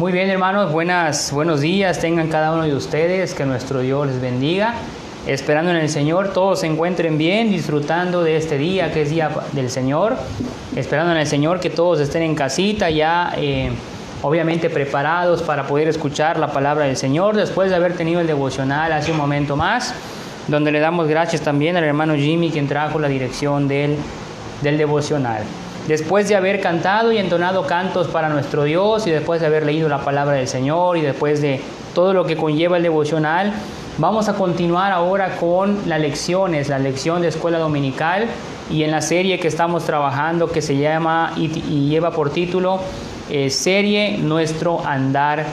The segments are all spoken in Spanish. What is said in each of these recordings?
Muy bien, hermanos, buenos días tengan cada uno de ustedes, que nuestro Dios les bendiga. Esperando en el Señor, todos se encuentren bien, disfrutando de este día que es día del Señor. Esperando en el Señor que todos estén en casita ya, obviamente preparados para poder escuchar la palabra del Señor, después de haber tenido el devocional hace un momento más, donde le damos gracias también al hermano Jimmy, quien trajo la dirección del devocional. Después de haber cantado y entonado cantos para nuestro Dios, y después de haber leído la palabra del Señor, y después de todo lo que conlleva el devocional, vamos a continuar ahora con las lecciones, la lección de escuela dominical, y en la serie que estamos trabajando, que se llama y lleva por título serie Nuestro Andar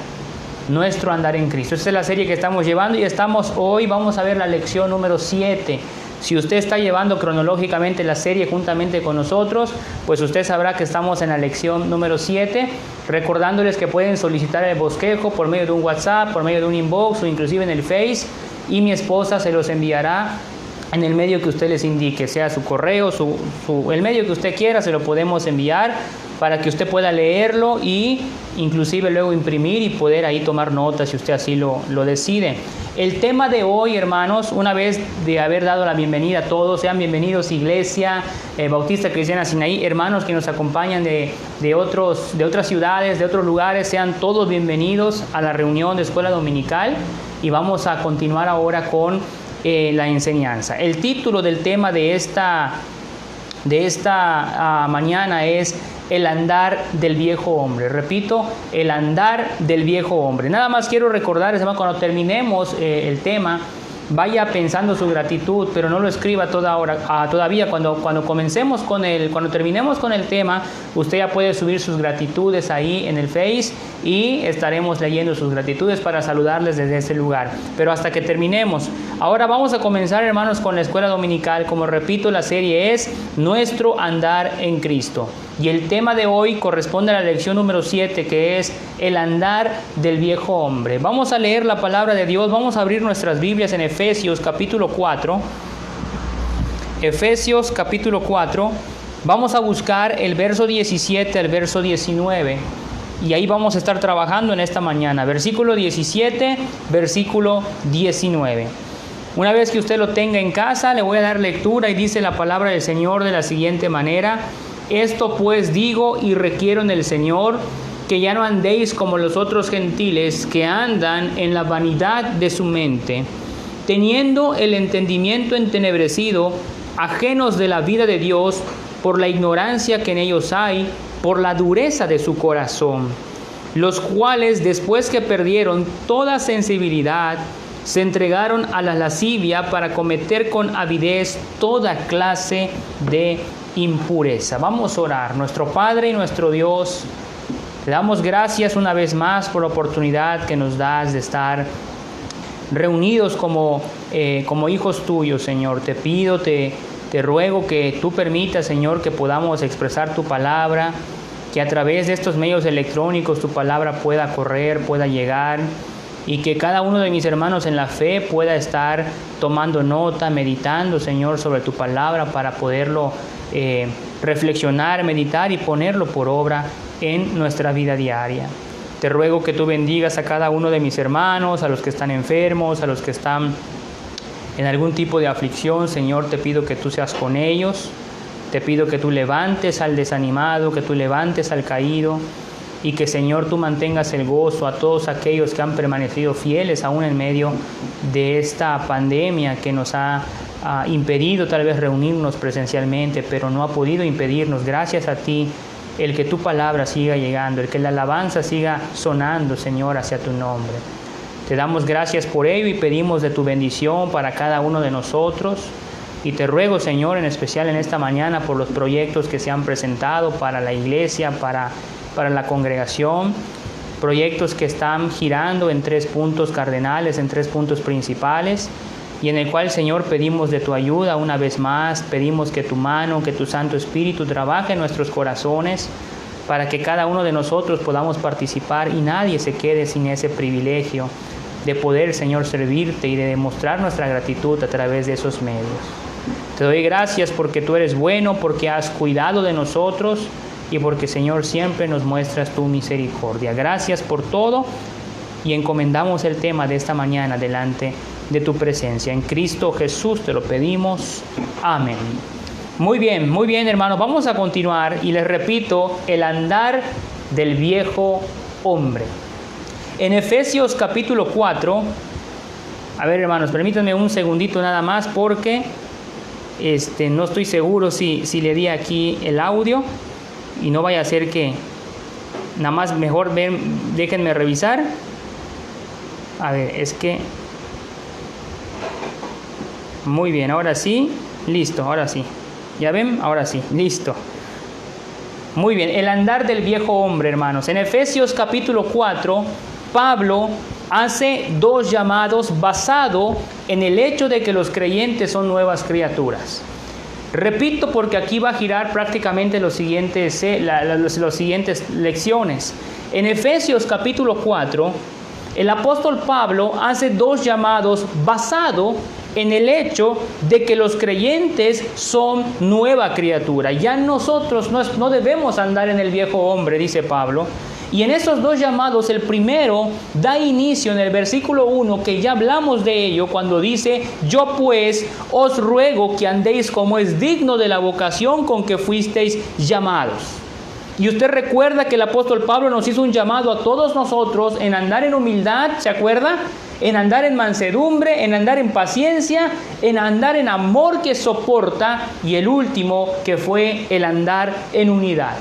en Cristo. Esta es la serie que estamos llevando, y hoy vamos a ver la lección número 7. Si usted está llevando cronológicamente la serie juntamente con nosotros, pues usted sabrá que estamos en la lección número 7, recordándoles que pueden solicitar el bosquejo por medio de un WhatsApp, por medio de un inbox o inclusive en el Face, y mi esposa se los enviará en el medio que usted les indique, sea su correo, el medio que usted quiera, se lo podemos enviar para que usted pueda leerlo y inclusive luego imprimir y poder ahí tomar notas si usted así lo decide. El tema de hoy, hermanos, una vez de haber dado la bienvenida a todos, sean bienvenidos Iglesia Bautista Cristiana Sinaí, hermanos que nos acompañan de otras ciudades, de otros lugares, sean todos bienvenidos a la reunión de escuela dominical, y vamos a continuar ahora con la enseñanza. El título del tema de esta mañana es el andar del viejo hombre. Repito, el andar del viejo hombre. Nada más quiero recordarles, hermano, cuando terminemos el tema, vaya pensando su gratitud, pero no lo escriba todavía. Cuando terminemos con el tema, usted ya puede subir sus gratitudes ahí en el Face, y estaremos leyendo sus gratitudes para saludarles desde ese lugar. Pero hasta que terminemos. Ahora vamos a comenzar, hermanos, con la escuela dominical. Como repito, la serie es Nuestro Andar en Cristo. Y el tema de hoy corresponde a la lección número 7, que es el andar del viejo hombre. Vamos a leer la palabra de Dios. Vamos a abrir nuestras Biblias en Efesios capítulo 4. Efesios capítulo 4. Vamos a buscar el verso 17 al verso 19. Y ahí vamos a estar trabajando en esta mañana. Versículo 17, versículo 19. Una vez que usted lo tenga en casa, le voy a dar lectura, y dice la palabra del Señor de la siguiente manera: Esto pues digo y requiero en el Señor, que ya no andéis como los otros gentiles, que andan en la vanidad de su mente, teniendo el entendimiento entenebrecido, ajenos de la vida de Dios, por la ignorancia que en ellos hay, por la dureza de su corazón, los cuales, después que perdieron toda sensibilidad, se entregaron a la lascivia para cometer con avidez toda clase de impureza. Vamos a orar. Nuestro Padre y nuestro Dios, te damos gracias una vez más por la oportunidad que nos das de estar reunidos como hijos tuyos, Señor. Te pido, te ruego que tú permitas, Señor, que podamos expresar tu palabra, que a través de estos medios electrónicos tu palabra pueda correr, pueda llegar, y que cada uno de mis hermanos en la fe pueda estar tomando nota, meditando, Señor, sobre tu palabra, para poderlo reflexionar, meditar y ponerlo por obra en nuestra vida diaria. Te ruego que tú bendigas a cada uno de mis hermanos, a los que están enfermos, a los que están en algún tipo de aflicción. Señor, te pido que tú seas con ellos. Te pido que tú levantes al desanimado, que tú levantes al caído, y que, Señor, tú mantengas el gozo a todos aquellos que han permanecido fieles aún en medio de esta pandemia que nos ha impedido tal vez reunirnos presencialmente, pero no ha podido impedirnos, gracias a ti, el que tu palabra siga llegando, el que la alabanza siga sonando, Señor, hacia tu nombre. Te damos gracias por ello y pedimos de tu bendición para cada uno de nosotros. Y te ruego, Señor, en especial en esta mañana, por los proyectos que se han presentado para la iglesia, para la congregación, proyectos que están girando en 3 puntos cardenales, en 3 puntos principales, y en el cual, Señor, pedimos de tu ayuda una vez más. Pedimos que tu mano, que tu Santo Espíritu trabaje en nuestros corazones, para que cada uno de nosotros podamos participar y nadie se quede sin ese privilegio de poder, Señor, servirte y de demostrar nuestra gratitud a través de esos medios. Te doy gracias porque tú eres bueno, porque has cuidado de nosotros, y porque, Señor, siempre nos muestras tu misericordia. Gracias por todo y encomendamos el tema de esta mañana delante de tu presencia. En Cristo Jesús te lo pedimos. Amén. Muy bien, hermanos. Vamos a continuar y les repito, el andar del viejo hombre. En Efesios capítulo 4, a ver, hermanos, permítanme un segundito nada más porque no estoy seguro si le di aquí el audio y no vaya a ser que nada más mejor déjenme revisar. A ver, es que muy bien, ahora sí, listo, ahora sí. ¿Ya ven? Ahora sí, listo. Muy bien, el andar del viejo hombre, hermanos. En Efesios capítulo 4, Pablo hace dos llamados basado en el hecho de que los creyentes son nuevas criaturas. Repito porque aquí va a girar prácticamente las siguientes lecciones. En Efesios capítulo 4, el apóstol Pablo hace dos llamados basado en el hecho de que los creyentes son nueva criatura. Ya nosotros no debemos andar en el viejo hombre, dice Pablo. Y en esos dos llamados, el primero da inicio en el versículo 1, que ya hablamos de ello, cuando dice: yo pues os ruego que andéis como es digno de la vocación con que fuisteis llamados. Y usted recuerda que el apóstol Pablo nos hizo un llamado a todos nosotros en andar en humildad, ¿se acuerda? En andar en mansedumbre, en andar en paciencia, en andar en amor que soporta, y el último que fue el andar en unidad.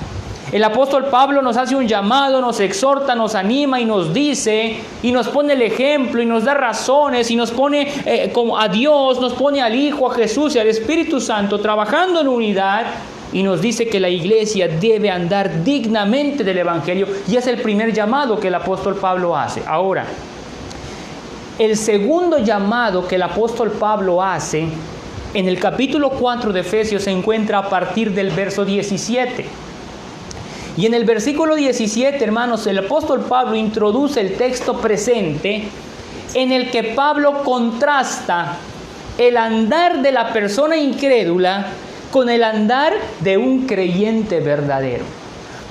El apóstol Pablo nos hace un llamado, nos exhorta, nos anima y nos dice, y nos pone el ejemplo y nos da razones y nos pone como a Dios, nos pone al Hijo, a Jesús y al Espíritu Santo trabajando en unidad, y nos dice que la iglesia debe andar dignamente del Evangelio, y es el primer llamado que el apóstol Pablo hace. Ahora, el segundo llamado que el apóstol Pablo hace en el capítulo 4 de Efesios se encuentra a partir del verso 17. Y en el versículo 17, hermanos, el apóstol Pablo introduce el texto presente en el que Pablo contrasta el andar de la persona incrédula con el andar de un creyente verdadero.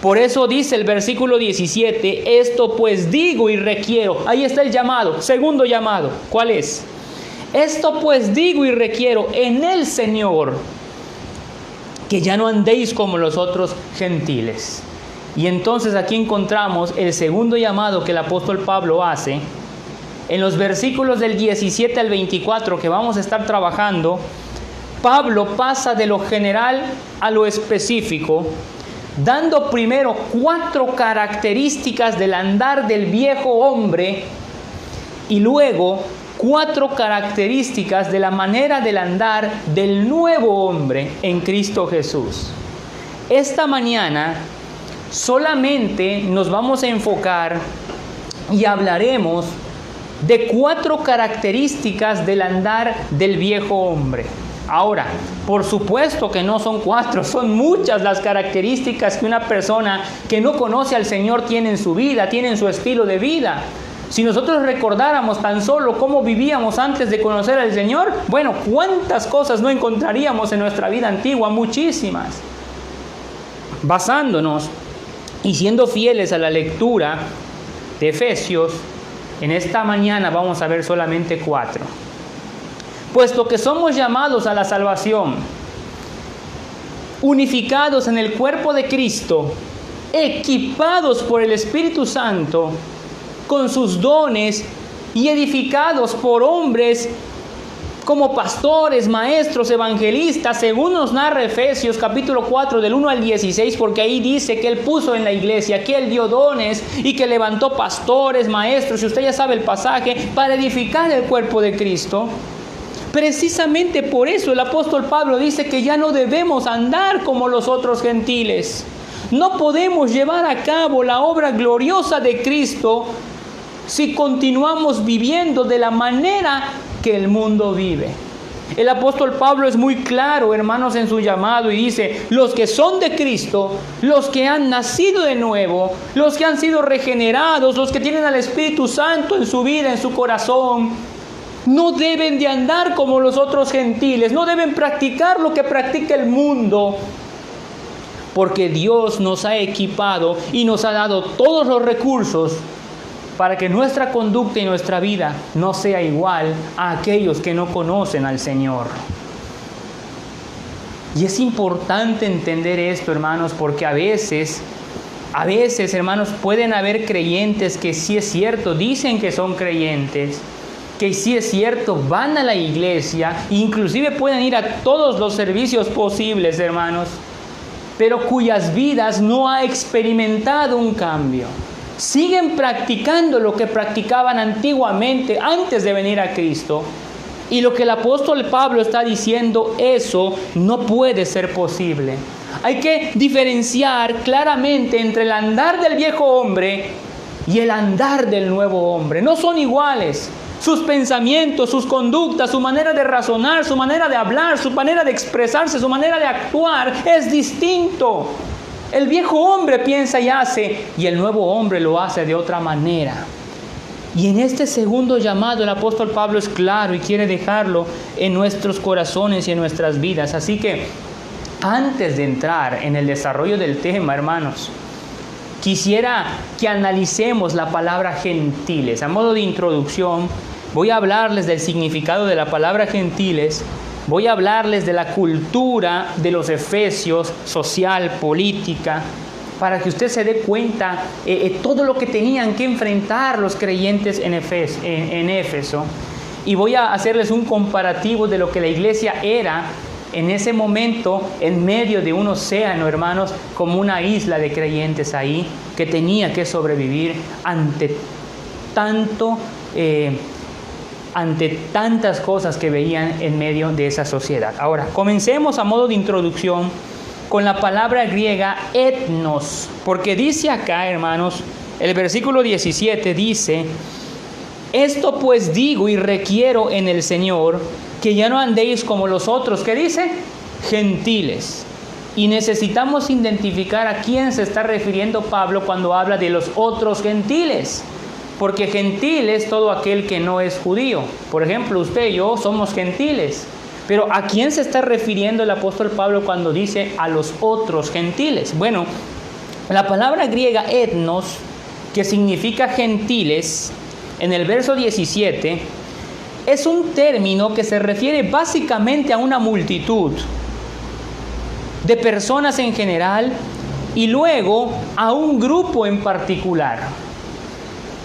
Por eso dice el versículo 17, esto pues digo y requiero. Ahí está el llamado, segundo llamado. ¿Cuál es? Esto pues digo y requiero en el Señor, que ya no andéis como los otros gentiles. Y entonces aquí encontramos el segundo llamado que el apóstol Pablo hace. En los versículos del 17 al 24 que vamos a estar trabajando, Pablo pasa de lo general a lo específico, dando primero 4 características del andar del viejo hombre y luego 4 características de la manera del andar del nuevo hombre en Cristo Jesús. Esta mañana solamente nos vamos a enfocar y hablaremos de 4 características del andar del viejo hombre. Ahora, por supuesto que no son 4, son muchas las características que una persona que no conoce al Señor tiene en su vida, tiene en su estilo de vida. Si nosotros recordáramos tan solo cómo vivíamos antes de conocer al Señor, bueno, ¿cuántas cosas no encontraríamos en nuestra vida antigua? Muchísimas. Basándonos y siendo fieles a la lectura de Efesios, en esta mañana vamos a ver solamente 4. Puesto que somos llamados a la salvación, unificados en el cuerpo de Cristo, equipados por el Espíritu Santo, con sus dones y edificados por hombres como pastores, maestros, evangelistas, según nos narra Efesios capítulo 4 del 1 al 16, porque ahí dice que Él puso en la iglesia, que Él dio dones y que levantó pastores, maestros, y usted ya sabe el pasaje, para edificar el cuerpo de Cristo. Precisamente por eso el apóstol Pablo dice que ya no debemos andar como los otros gentiles. No podemos llevar a cabo la obra gloriosa de Cristo si continuamos viviendo de la manera que el mundo vive. El apóstol Pablo es muy claro, hermanos, en su llamado y dice: los que son de Cristo, los que han nacido de nuevo, los que han sido regenerados, los que tienen al Espíritu Santo en su vida, en su corazón, no deben de andar como los otros gentiles, no deben practicar lo que practica el mundo. porque Dios nos ha equipado y nos ha dado todos los recursos para que nuestra conducta y nuestra vida no sea igual a aquellos que no conocen al Señor. Y es importante entender esto, hermanos, porque a veces, hermanos, pueden haber creyentes que sí es cierto, dicen que son creyentes, que sí es cierto, van a la iglesia, inclusive pueden ir a todos los servicios posibles, hermanos, pero cuyas vidas no ha experimentado un cambio. Siguen practicando lo que practicaban antiguamente antes de venir a Cristo. Y lo que el apóstol Pablo está diciendo, eso no puede ser posible. Hay que diferenciar claramente entre el andar del viejo hombre y el andar del nuevo hombre. No son iguales. Sus pensamientos, sus conductas, su manera de razonar, su manera de hablar, su manera de expresarse, su manera de actuar es distinto. El viejo hombre piensa y hace, y el nuevo hombre lo hace de otra manera. Y en este segundo llamado el apóstol Pablo es claro y quiere dejarlo en nuestros corazones y en nuestras vidas. Así que antes de entrar en el desarrollo del tema, hermanos, quisiera que analicemos la palabra gentiles. A modo de introducción, voy a hablarles del significado de la palabra gentiles. Voy a hablarles de la cultura de los efesios, social, política, para que usted se dé cuenta todo lo que tenían que enfrentar los creyentes en Éfeso. Y voy a hacerles un comparativo de lo que la iglesia era en ese momento en medio de un océano, hermanos, como una isla de creyentes ahí que tenía que sobrevivir ante tantas cosas que veían en medio de esa sociedad. Ahora, comencemos a modo de introducción con la palabra griega etnos, porque dice acá, hermanos, el versículo 17 dice: esto pues digo y requiero en el Señor, que ya no andéis como los otros, ¿qué dice? Gentiles. Y necesitamos identificar a quién se está refiriendo Pablo cuando habla de los otros gentiles. Porque gentil es todo aquel que no es judío. Por ejemplo, usted y yo somos gentiles. Pero ¿a quién se está refiriendo el apóstol Pablo cuando dice a los otros gentiles? Bueno, la palabra griega etnos, que significa gentiles, en el verso 17, es un término que se refiere básicamente a una multitud de personas en general y luego a un grupo en particular.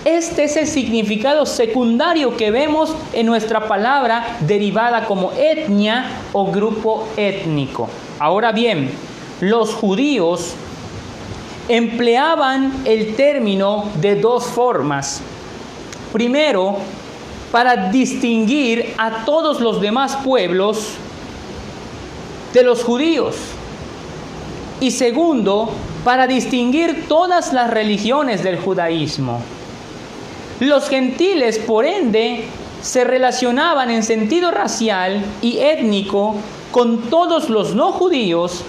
Este es el significado secundario que vemos en nuestra palabra derivada como etnia o grupo étnico. Ahora bien, los judíos empleaban el término de dos formas. Primero, para distinguir a todos los demás pueblos de los judíos. Y segundo, para distinguir todas las religiones del judaísmo. Los gentiles, por ende, se relacionaban en sentido racial y étnico con todos los no judíos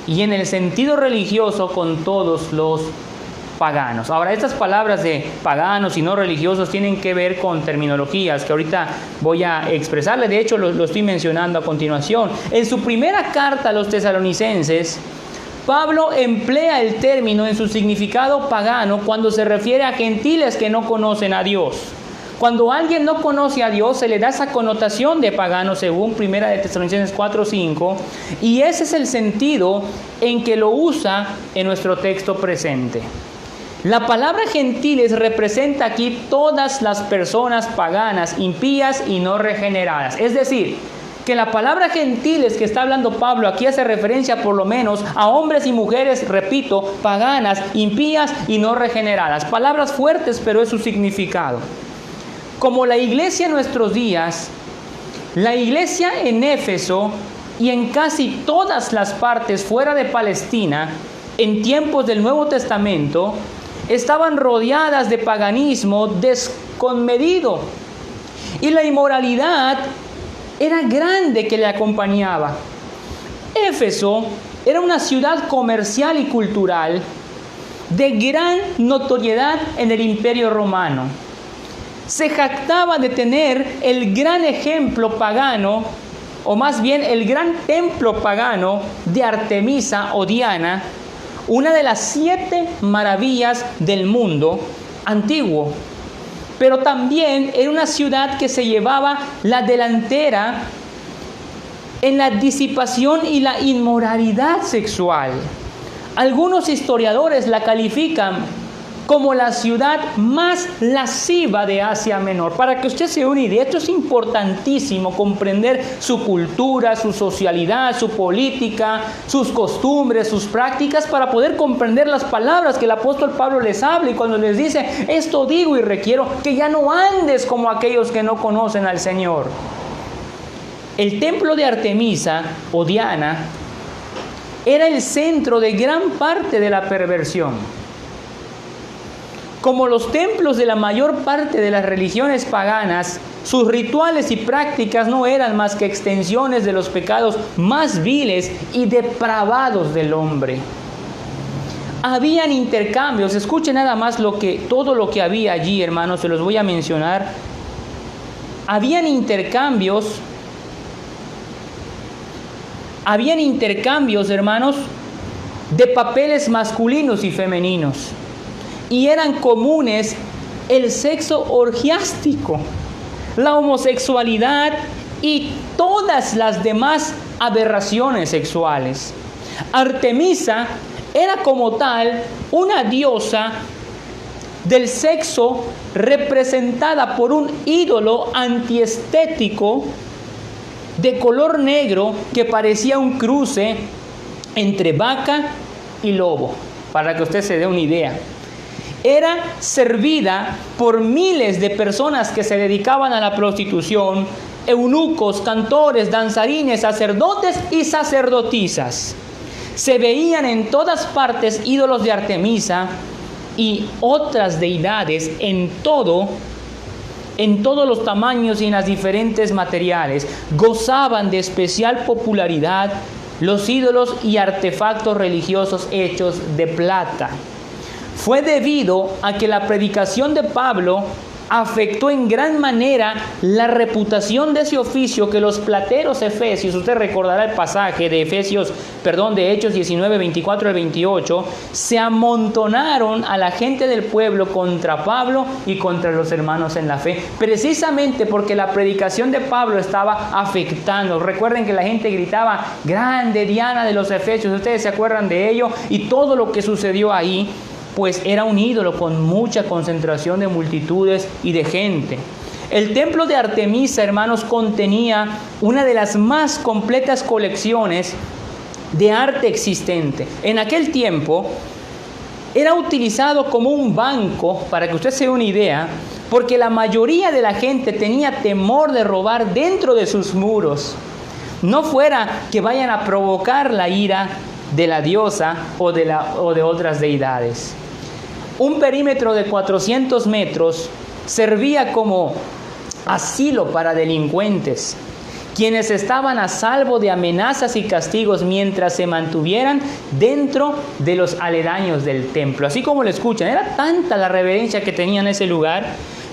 y en el sentido religioso con todos los paganos. Ahora, estas palabras de paganos y no religiosos tienen que ver con terminologías que ahorita voy a expresarle. De hecho, lo estoy mencionando a continuación. En su primera carta a los tesalonicenses, Pablo emplea el término en su significado pagano cuando se refiere a gentiles que no conocen a Dios. Cuando alguien no conoce a Dios, se le da esa connotación de pagano según 1 de Tesalonicenses 4:5, y ese es el sentido en que lo usa en nuestro texto presente. La palabra gentiles representa aquí todas las personas paganas, impías y no regeneradas. Es decir, que la palabra gentiles que está hablando Pablo aquí hace referencia por lo menos a hombres y mujeres, repito, paganas, impías y no regeneradas. Palabras fuertes, pero es su significado. Como la iglesia en nuestros días, la iglesia en Éfeso y en casi todas las partes fuera de Palestina, en tiempos del Nuevo Testamento, estaban rodeadas de paganismo desconmedido. Y la inmoralidad era grande que le acompañaba. Éfeso era una ciudad comercial y cultural de gran notoriedad en el Imperio Romano. Se jactaba de tener el gran ejemplo pagano, o más bien el gran templo pagano de Artemisa o Diana, una de las 7 maravillas del mundo antiguo. Pero también era una ciudad que se llevaba la delantera en la disipación y la inmoralidad sexual. Algunos historiadores la califican como la ciudad más lasciva de Asia Menor. Para que usted se dé una idea, esto es importantísimo, comprender su cultura, su socialidad, su política, sus costumbres, sus prácticas, para poder comprender las palabras que el apóstol Pablo les habla y cuando les dice, esto digo y requiero que ya no andes como aquellos que no conocen al Señor. El templo de Artemisa o Diana era el centro de gran parte de la perversión. Como los templos de la mayor parte de las religiones paganas, sus rituales y prácticas no eran más que extensiones de los pecados más viles y depravados del hombre. Habían intercambios, escuchen nada más todo lo que había allí, hermanos, se los voy a mencionar. Habían intercambios, hermanos, de papeles masculinos y femeninos. Y eran comunes el sexo orgiástico, la homosexualidad y todas las demás aberraciones sexuales. Artemisa era como tal una diosa del sexo representada por un ídolo antiestético de color negro que parecía un cruce entre vaca y lobo, para que usted se dé una idea. Era servida por miles de personas que se dedicaban a la prostitución, eunucos, cantores, danzarines, sacerdotes y sacerdotisas. Se veían en todas partes ídolos de Artemisa y otras deidades en todos los tamaños y en las diferentes materiales. Gozaban de especial popularidad los ídolos y artefactos religiosos hechos de plata. Fue debido a que la predicación de Pablo afectó en gran manera la reputación de ese oficio que los plateros efesios, usted recordará el pasaje de de Hechos 19, 24 al 28, se amontonaron a la gente del pueblo contra Pablo y contra los hermanos en la fe, precisamente porque la predicación de Pablo estaba afectando. Recuerden que la gente gritaba, grande Diana de los Efesios, ustedes se acuerdan de ello, y todo lo que sucedió ahí, pues era un ídolo con mucha concentración de multitudes y de gente. El templo de Artemisa, hermanos, contenía una de las más completas colecciones de arte existente. En aquel tiempo era utilizado como un banco, para que usted se dé una idea, porque la mayoría de la gente tenía temor de robar dentro de sus muros. No fuera que vayan a provocar la ira de la diosa o de otras deidades. Un perímetro de 400 metros servía como asilo para delincuentes, quienes estaban a salvo de amenazas y castigos mientras se mantuvieran dentro de los aledaños del templo. Así como lo escuchan, era tanta la reverencia que tenían en ese lugar.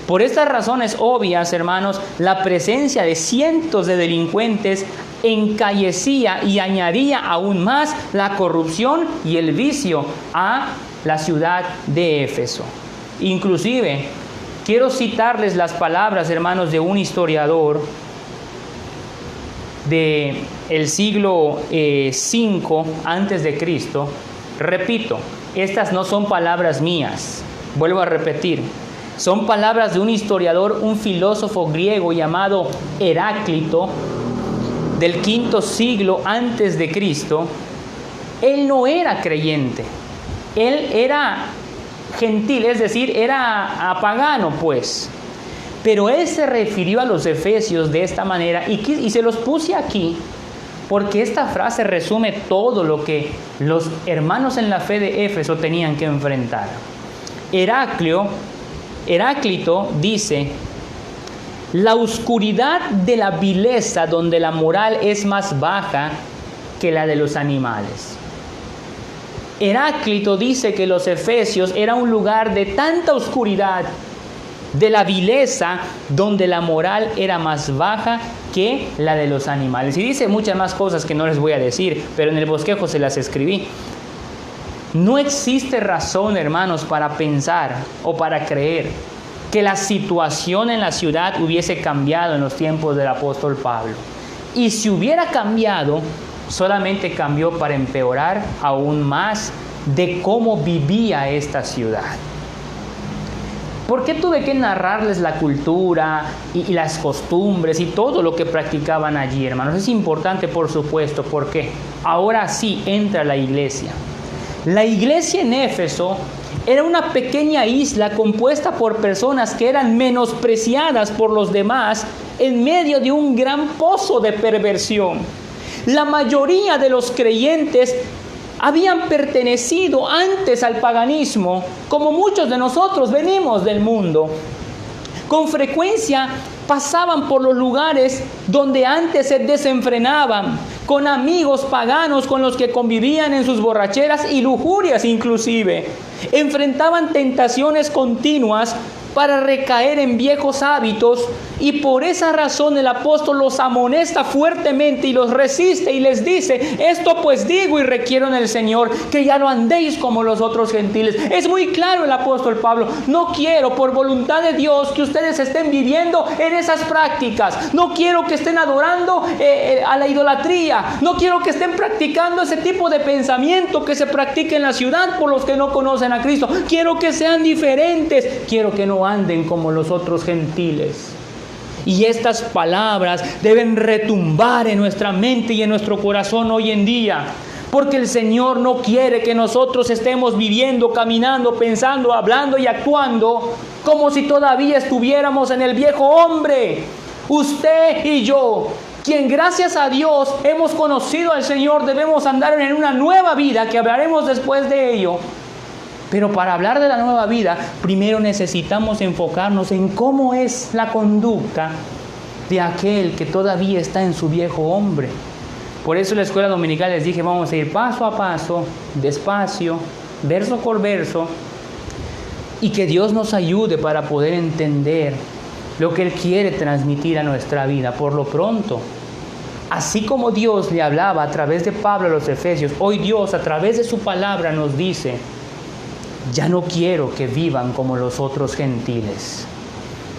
Por estas razones obvias, hermanos, la presencia de cientos de delincuentes encallecía y añadía aún más la corrupción y el vicio a la ciudad de Éfeso. Inclusive, quiero citarles las palabras, hermanos, de un historiador del siglo V antes de Cristo. Repito, estas no son palabras mías, vuelvo a repetir. Son palabras de un historiador, un filósofo griego llamado Heráclito, del V siglo antes de Cristo. Él no era creyente, él era gentil, es decir, era pagano, pues. Pero él se refirió a los efesios de esta manera y se los puse aquí porque esta frase resume todo lo que los hermanos en la fe de Éfeso tenían que enfrentar. Heráclito dice: la oscuridad de la vileza donde la moral es más baja que la de los animales. Heráclito dice que los efesios era un lugar de tanta oscuridad, de la vileza, donde la moral era más baja que la de los animales. Y dice muchas más cosas que no les voy a decir, pero en el bosquejo se las escribí. No existe razón, hermanos, para pensar o para creer que la situación en la ciudad hubiese cambiado en los tiempos del apóstol Pablo. Y si hubiera cambiado, solamente cambió para empeorar aún más de cómo vivía esta ciudad. ¿Por qué tuve que narrarles la cultura y las costumbres y todo lo que practicaban allí, hermanos? Es importante, por supuesto, porque ahora sí entra la iglesia. La iglesia en Éfeso era una pequeña isla compuesta por personas que eran menospreciadas por los demás en medio de un gran pozo de perversión. La mayoría de los creyentes habían pertenecido antes al paganismo, como muchos de nosotros venimos del mundo. Con frecuencia pasaban por los lugares donde antes se desenfrenaban, con amigos paganos con los que convivían en sus borracheras y lujurias inclusive. Enfrentaban tentaciones continuas para recaer en viejos hábitos, y por esa razón el apóstol los amonesta fuertemente y los resiste y les dice: esto pues digo y requiero en el Señor, que ya no andéis como los otros gentiles. Es muy claro el apóstol Pablo: no quiero, por voluntad de Dios, que ustedes estén viviendo en esas prácticas. No quiero que estén adorando a la idolatría. No quiero que estén practicando ese tipo de pensamiento que se practica en la ciudad por los que no conocen a Cristo. Quiero que sean diferentes. Quiero que no anden como los otros gentiles. Y estas palabras deben retumbar en nuestra mente y en nuestro corazón hoy en día, porque el Señor no quiere que nosotros estemos viviendo, caminando, pensando, hablando y actuando como si todavía estuviéramos en el viejo hombre. Usted y yo, quien gracias a Dios hemos conocido al Señor, debemos andar en una nueva vida, que hablaremos después de ello. Pero para hablar de la nueva vida, primero necesitamos enfocarnos en cómo es la conducta de aquel que todavía está en su viejo hombre. Por eso en la escuela dominical les dije: vamos a ir paso a paso, despacio, verso por verso, y que Dios nos ayude para poder entender lo que Él quiere transmitir a nuestra vida. Por lo pronto, así como Dios le hablaba a través de Pablo a los Efesios, hoy Dios a través de su palabra nos dice: ya no quiero que vivan como los otros gentiles.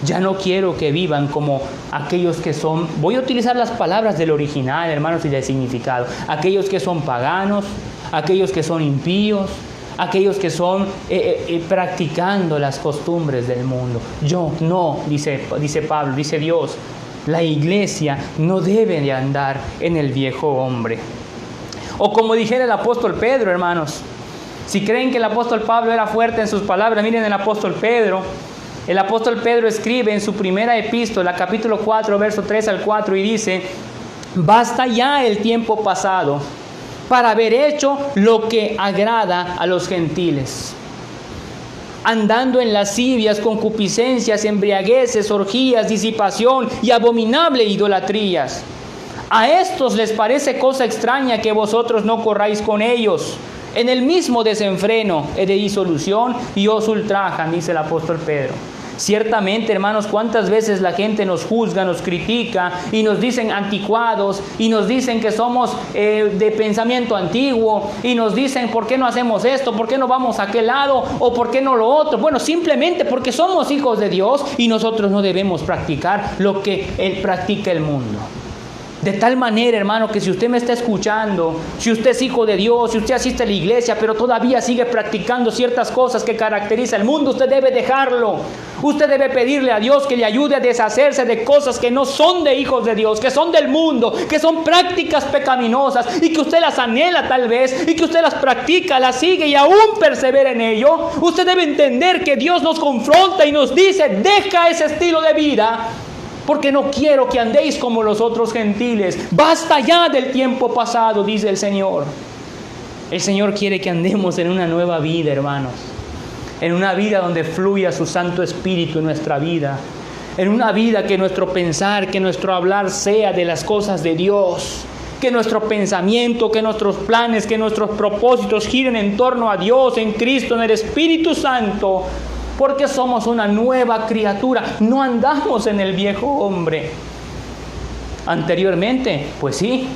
Ya no quiero que vivan como aquellos que son, voy a utilizar las palabras del original, hermanos, y del significado. Aquellos que son paganos, aquellos que son impíos, aquellos que son practicando las costumbres del mundo. Yo no, dice Pablo, dice Dios, la iglesia no debe de andar en el viejo hombre. O como dijera el apóstol Pedro, hermanos, si creen que el apóstol Pablo era fuerte en sus palabras, miren el apóstol Pedro. El apóstol Pedro escribe en su primera epístola, capítulo 4, verso 3 al 4, y dice: basta ya el tiempo pasado para haber hecho lo que agrada a los gentiles, andando en lascivias, concupiscencias, embriagueces, orgías, disipación y abominable idolatrías. A estos les parece cosa extraña que vosotros no corráis con ellos en el mismo desenfreno de disolución, y os ultrajan, dice el apóstol Pedro. Ciertamente, hermanos, cuántas veces la gente nos juzga, nos critica y nos dicen anticuados, y nos dicen que somos de pensamiento antiguo, y nos dicen: ¿por qué no hacemos esto? ¿Por qué no vamos a aquel lado? ¿O por qué no lo otro? Bueno, simplemente porque somos hijos de Dios y nosotros no debemos practicar lo que practica el mundo. De tal manera, hermano, que si usted me está escuchando, si usted es hijo de Dios, si usted asiste a la iglesia, pero todavía sigue practicando ciertas cosas que caracteriza el mundo, usted debe dejarlo. Usted debe pedirle a Dios que le ayude a deshacerse de cosas que no son de hijos de Dios, que son del mundo, que son prácticas pecaminosas, y que usted las anhela tal vez, y que usted las practica, las sigue y aún persevera en ello. Usted debe entender que Dios nos confronta y nos dice: deja ese estilo de vida, porque no quiero que andéis como los otros gentiles. Basta ya del tiempo pasado, dice el Señor. El Señor quiere que andemos en una nueva vida, hermanos. En una vida donde fluya su Santo Espíritu en nuestra vida. En una vida que nuestro pensar, que nuestro hablar sea de las cosas de Dios. Que nuestro pensamiento, que nuestros planes, que nuestros propósitos giren en torno a Dios, en Cristo, en el Espíritu Santo. Porque somos una nueva criatura, no andamos en el viejo hombre. Anteriormente, pues sí,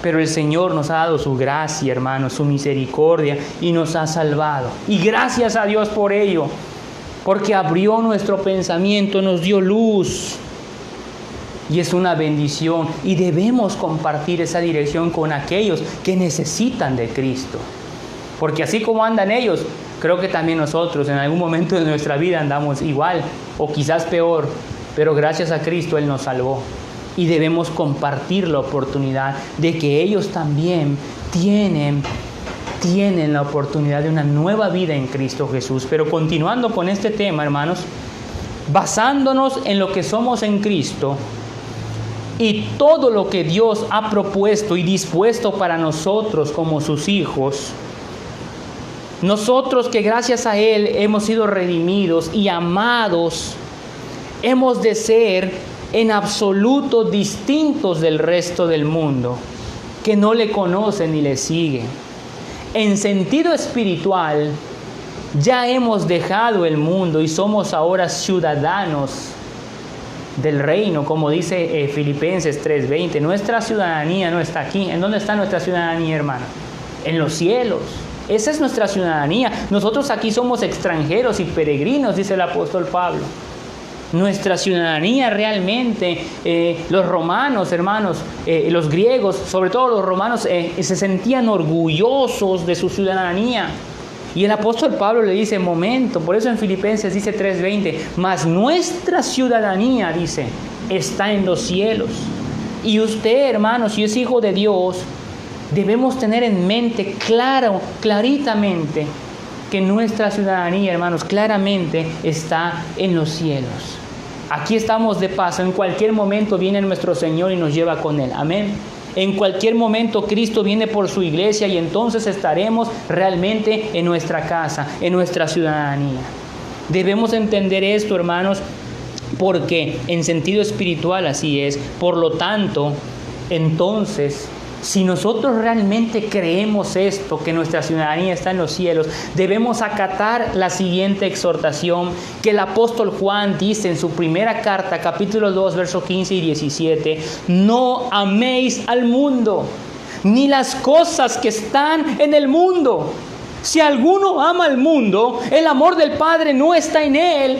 Pero el Señor nos ha dado su gracia, hermanos, su misericordia y nos ha salvado. Y gracias a Dios por ello, porque abrió nuestro pensamiento, nos dio luz. Y es una bendición y debemos compartir esa dirección con aquellos que necesitan de Cristo. Porque así como andan ellos, creo que también nosotros en algún momento de nuestra vida andamos igual o quizás peor. Pero gracias a Cristo Él nos salvó. Y debemos compartir la oportunidad de que ellos también tienen la oportunidad de una nueva vida en Cristo Jesús. Pero continuando con este tema, hermanos, basándonos en lo que somos en Cristo y todo lo que Dios ha propuesto y dispuesto para nosotros como sus hijos, nosotros que gracias a Él hemos sido redimidos y amados, hemos de ser en absoluto distintos del resto del mundo, que no le conocen ni le siguen. En sentido espiritual, ya hemos dejado el mundo y somos ahora ciudadanos del reino, como dice Filipenses 3:20. Nuestra ciudadanía no está aquí. ¿En dónde está nuestra ciudadanía, hermano? En los cielos. Esa es nuestra ciudadanía. Nosotros aquí somos extranjeros y peregrinos, dice el apóstol Pablo. Nuestra ciudadanía realmente, los romanos, hermanos, los griegos, sobre todo los romanos, se sentían orgullosos de su ciudadanía. Y el apóstol Pablo le dice, momento, por eso en Filipenses dice 3:20, mas nuestra ciudadanía, dice, está en los cielos. Y usted, hermanos, si es hijo de Dios, debemos tener en mente claritamente, que nuestra ciudadanía, hermanos, claramente está en los cielos. Aquí estamos de paso, en cualquier momento viene nuestro Señor y nos lleva con Él. Amén. En cualquier momento Cristo viene por su iglesia y entonces estaremos realmente en nuestra casa, en nuestra ciudadanía. Debemos entender esto, hermanos, porque en sentido espiritual así es. Por lo tanto, entonces, si nosotros realmente creemos esto, que nuestra ciudadanía está en los cielos, debemos acatar la siguiente exhortación que el apóstol Juan dice en su primera carta, capítulo 2, versos 15 y 17. No améis al mundo, ni las cosas que están en el mundo. Si alguno ama al mundo, el amor del Padre no está en él.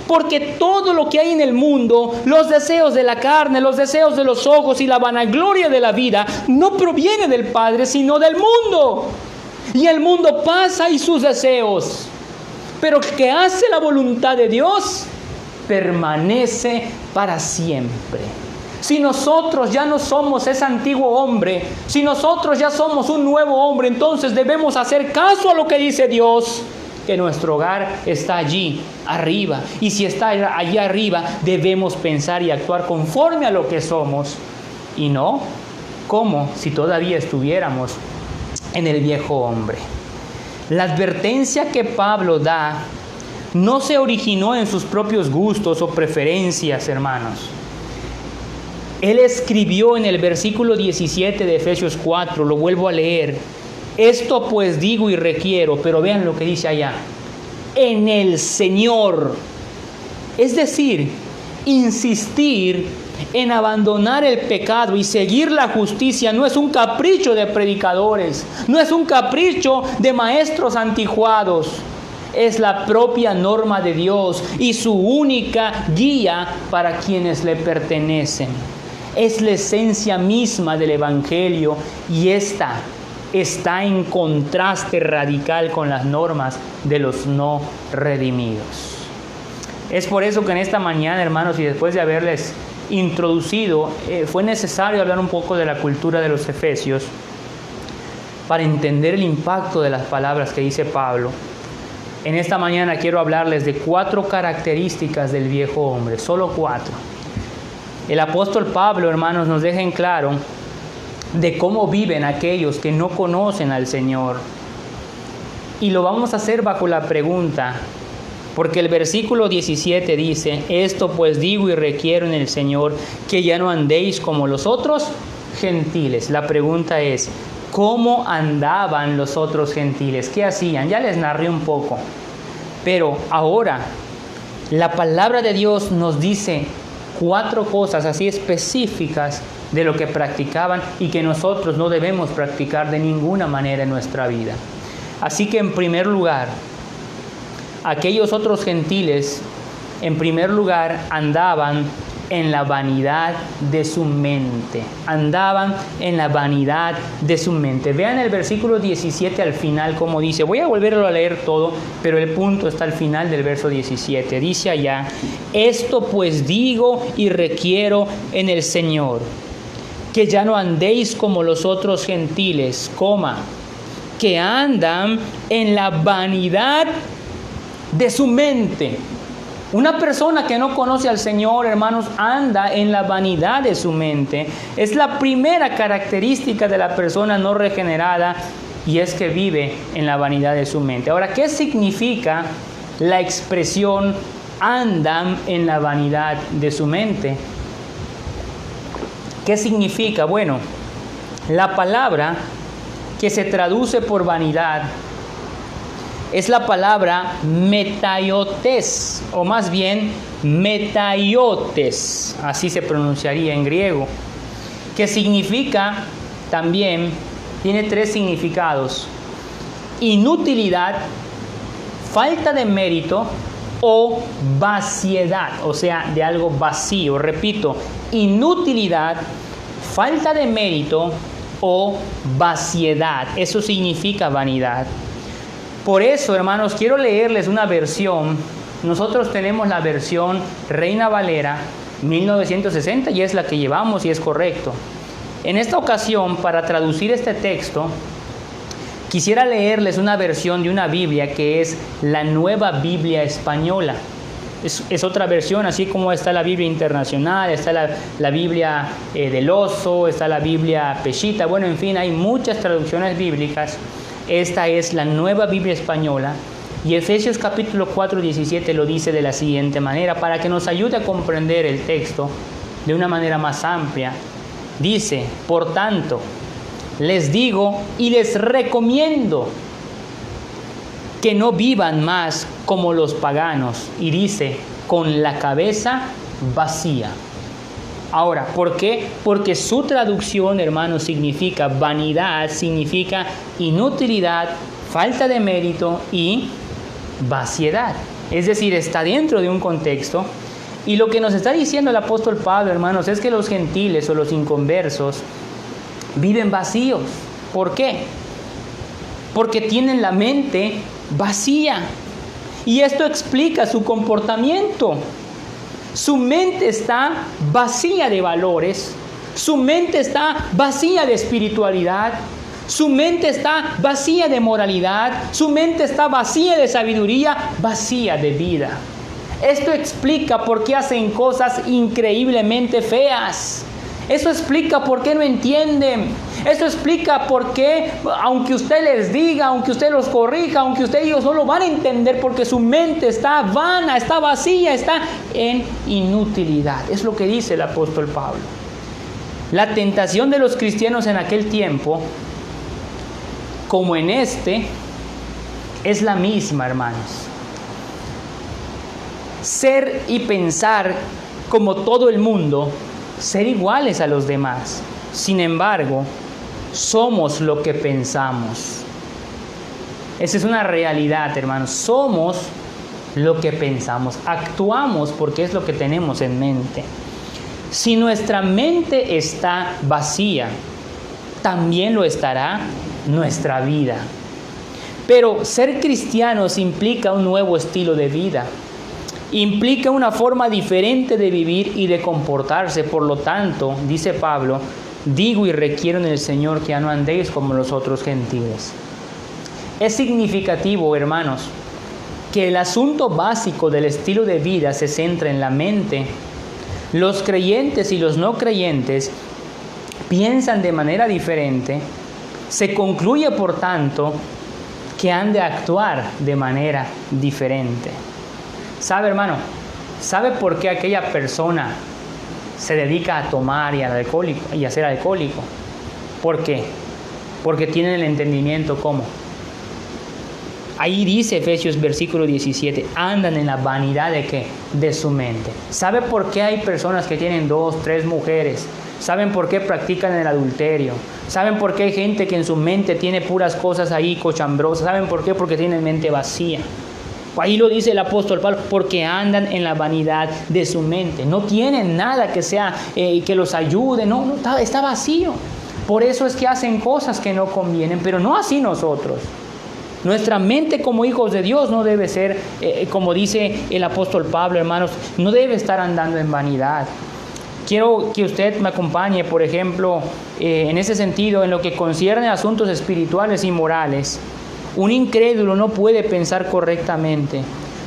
Porque todo lo que hay en el mundo, los deseos de la carne, los deseos de los ojos y la vanagloria de la vida, no proviene del Padre, sino del mundo. Y el mundo pasa y sus deseos. Pero el que hace la voluntad de Dios, permanece para siempre. Si nosotros ya no somos ese antiguo hombre, si nosotros ya somos un nuevo hombre, entonces debemos hacer caso a lo que dice Dios. Que nuestro hogar está allí, arriba. Y si está allí arriba, debemos pensar y actuar conforme a lo que somos. Y no como si todavía estuviéramos en el viejo hombre. La advertencia que Pablo da no se originó en sus propios gustos o preferencias, hermanos. Él escribió en el versículo 17 de Efesios 4, lo vuelvo a leer. Esto pues digo y requiero, pero vean lo que dice allá, en el Señor. Es decir, insistir en abandonar el pecado y seguir la justicia no es un capricho de predicadores, no es un capricho de maestros anticuados. Es la propia norma de Dios y su única guía para quienes le pertenecen. Es la esencia misma del Evangelio y esta está en contraste radical con las normas de los no redimidos. Es por eso que en esta mañana, hermanos, y después de haberles introducido, fue necesario hablar un poco de la cultura de los efesios para entender el impacto de las palabras que dice Pablo. En esta mañana quiero hablarles de 4 características del viejo hombre, solo 4. El apóstol Pablo, hermanos, nos deja en claro de cómo viven aquellos que no conocen al Señor. Y lo vamos a hacer bajo la pregunta, porque el versículo 17 dice, esto pues digo y requiero en el Señor, que ya no andéis como los otros gentiles. La pregunta es, ¿cómo andaban los otros gentiles? ¿Qué hacían? Ya les narré un poco, pero ahora la palabra de Dios nos dice 4 cosas así específicas de lo que practicaban y que nosotros no debemos practicar de ninguna manera en nuestra vida. Así que en primer lugar, aquellos otros gentiles, en primer lugar, andaban en la vanidad de su mente. Andaban en la vanidad de su mente. Vean el versículo 17 al final como dice. Voy a volverlo a leer todo, pero el punto está al final del verso 17. Dice allá: esto pues digo y requiero en el Señor, que ya no andéis como los otros gentiles, que andan en la vanidad de su mente. Una persona que no conoce al Señor, hermanos, anda en la vanidad de su mente. Es la primera característica de la persona no regenerada, y es que vive en la vanidad de su mente. Ahora, ¿qué significa la expresión andan en la vanidad de su mente? ¿Qué significa? Bueno, la palabra que se traduce por vanidad es la palabra metaiotes, o más bien metaiotes, así se pronunciaría en griego, que significa también, tiene tres significados: inutilidad, falta de mérito o vaciedad, o sea, de algo vacío. Repito, inutilidad, falta de mérito o vaciedad. Eso significa vanidad. Por eso, hermanos, quiero leerles una versión. Nosotros tenemos la versión Reina Valera 1960 y es la que llevamos y es correcto. En esta ocasión, para traducir este texto, quisiera leerles una versión de una Biblia que es la Nueva Biblia Española. Es otra versión, así como está la Biblia Internacional, está la Biblia del Oso, está la Biblia Peshita. Bueno, en fin, hay muchas traducciones bíblicas. Esta es la Nueva Biblia Española, y Efesios capítulo 4, 17 lo dice de la siguiente manera, para que nos ayude a comprender el texto de una manera más amplia. Dice: por tanto, les digo y les recomiendo que no vivan más como los paganos, y dice, con la cabeza vacía. Ahora, ¿por qué? Porque su traducción, hermanos, significa vanidad, significa inutilidad, falta de mérito y vaciedad. Es decir, está dentro de un contexto. Y lo que nos está diciendo el apóstol Pablo, hermanos, es que los gentiles o los inconversos viven vacíos. ¿Por qué? Porque tienen la mente vacía. Y esto explica su comportamiento. Su mente está vacía de valores, su mente está vacía de espiritualidad, su mente está vacía de moralidad, su mente está vacía de sabiduría, vacía de vida. Esto explica por qué hacen cosas increíblemente feas. Eso explica por qué no entienden. Eso explica por qué, aunque usted les diga, aunque usted los corrija, aunque ellos no lo van a entender, porque su mente está vana, está vacía, está en inutilidad. Es lo que dice el apóstol Pablo. La tentación de los cristianos en aquel tiempo, como en este, es la misma, hermanos. Ser y pensar como todo el mundo, ser iguales a los demás. Sin embargo, somos lo que pensamos. Esa es una realidad, hermanos. Somos lo que pensamos. Actuamos porque es lo que tenemos en mente. Si nuestra mente está vacía, también lo estará nuestra vida. Pero ser cristianos implica un nuevo estilo de vida. Implica una forma diferente de vivir y de comportarse. Por lo tanto, dice Pablo, digo y requiero en el Señor que ya no andéis como los otros gentiles. Es significativo, hermanos, que el asunto básico del estilo de vida se centra en la mente. Los creyentes y los no creyentes piensan de manera diferente. Se concluye, por tanto, que han de actuar de manera diferente. ¿Sabe, hermano? ¿Sabe por qué aquella persona se dedica a tomar y a ser alcohólico? ¿Por qué? Porque tienen el entendimiento ¿cómo? Ahí dice Efesios versículo 17, andan en la vanidad ¿de qué? De su mente. ¿Sabe por qué hay personas que tienen 2, 3 mujeres? ¿Saben por qué practican el adulterio? ¿Saben por qué hay gente que en su mente tiene puras cosas ahí cochambrosas? ¿Saben por qué? Porque tienen mente vacía. Ahí lo dice el apóstol Pablo, porque andan en la vanidad de su mente. No tienen nada que sea que los ayude, no, está vacío. Por eso es que hacen cosas que no convienen, pero no así nosotros. Nuestra mente como hijos de Dios no debe ser, como dice el apóstol Pablo, hermanos, no debe estar andando en vanidad. Quiero que usted me acompañe, por ejemplo, en ese sentido, en lo que concierne a asuntos espirituales y morales. Un incrédulo no puede pensar correctamente.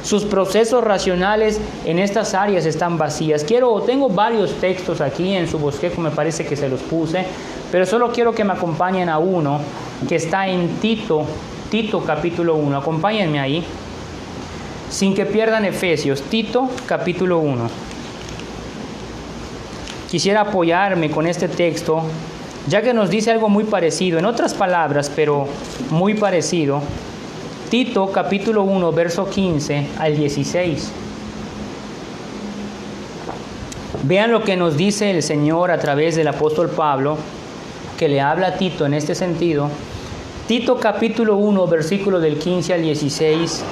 Sus procesos racionales en estas áreas están vacías. Tengo varios textos aquí en su bosquejo, me parece que se los puse, pero solo quiero que me acompañen a uno que está en Tito capítulo 1. Acompáñenme ahí, sin que pierdan Efesios. Tito capítulo 1. Quisiera apoyarme con este texto, ya que nos dice algo muy parecido, en otras palabras, pero muy parecido. Tito capítulo 1, verso 15 al 16. Vean lo que nos dice el Señor a través del apóstol Pablo, que le habla a Tito en este sentido. Tito capítulo 1, versículo del 15 al 16,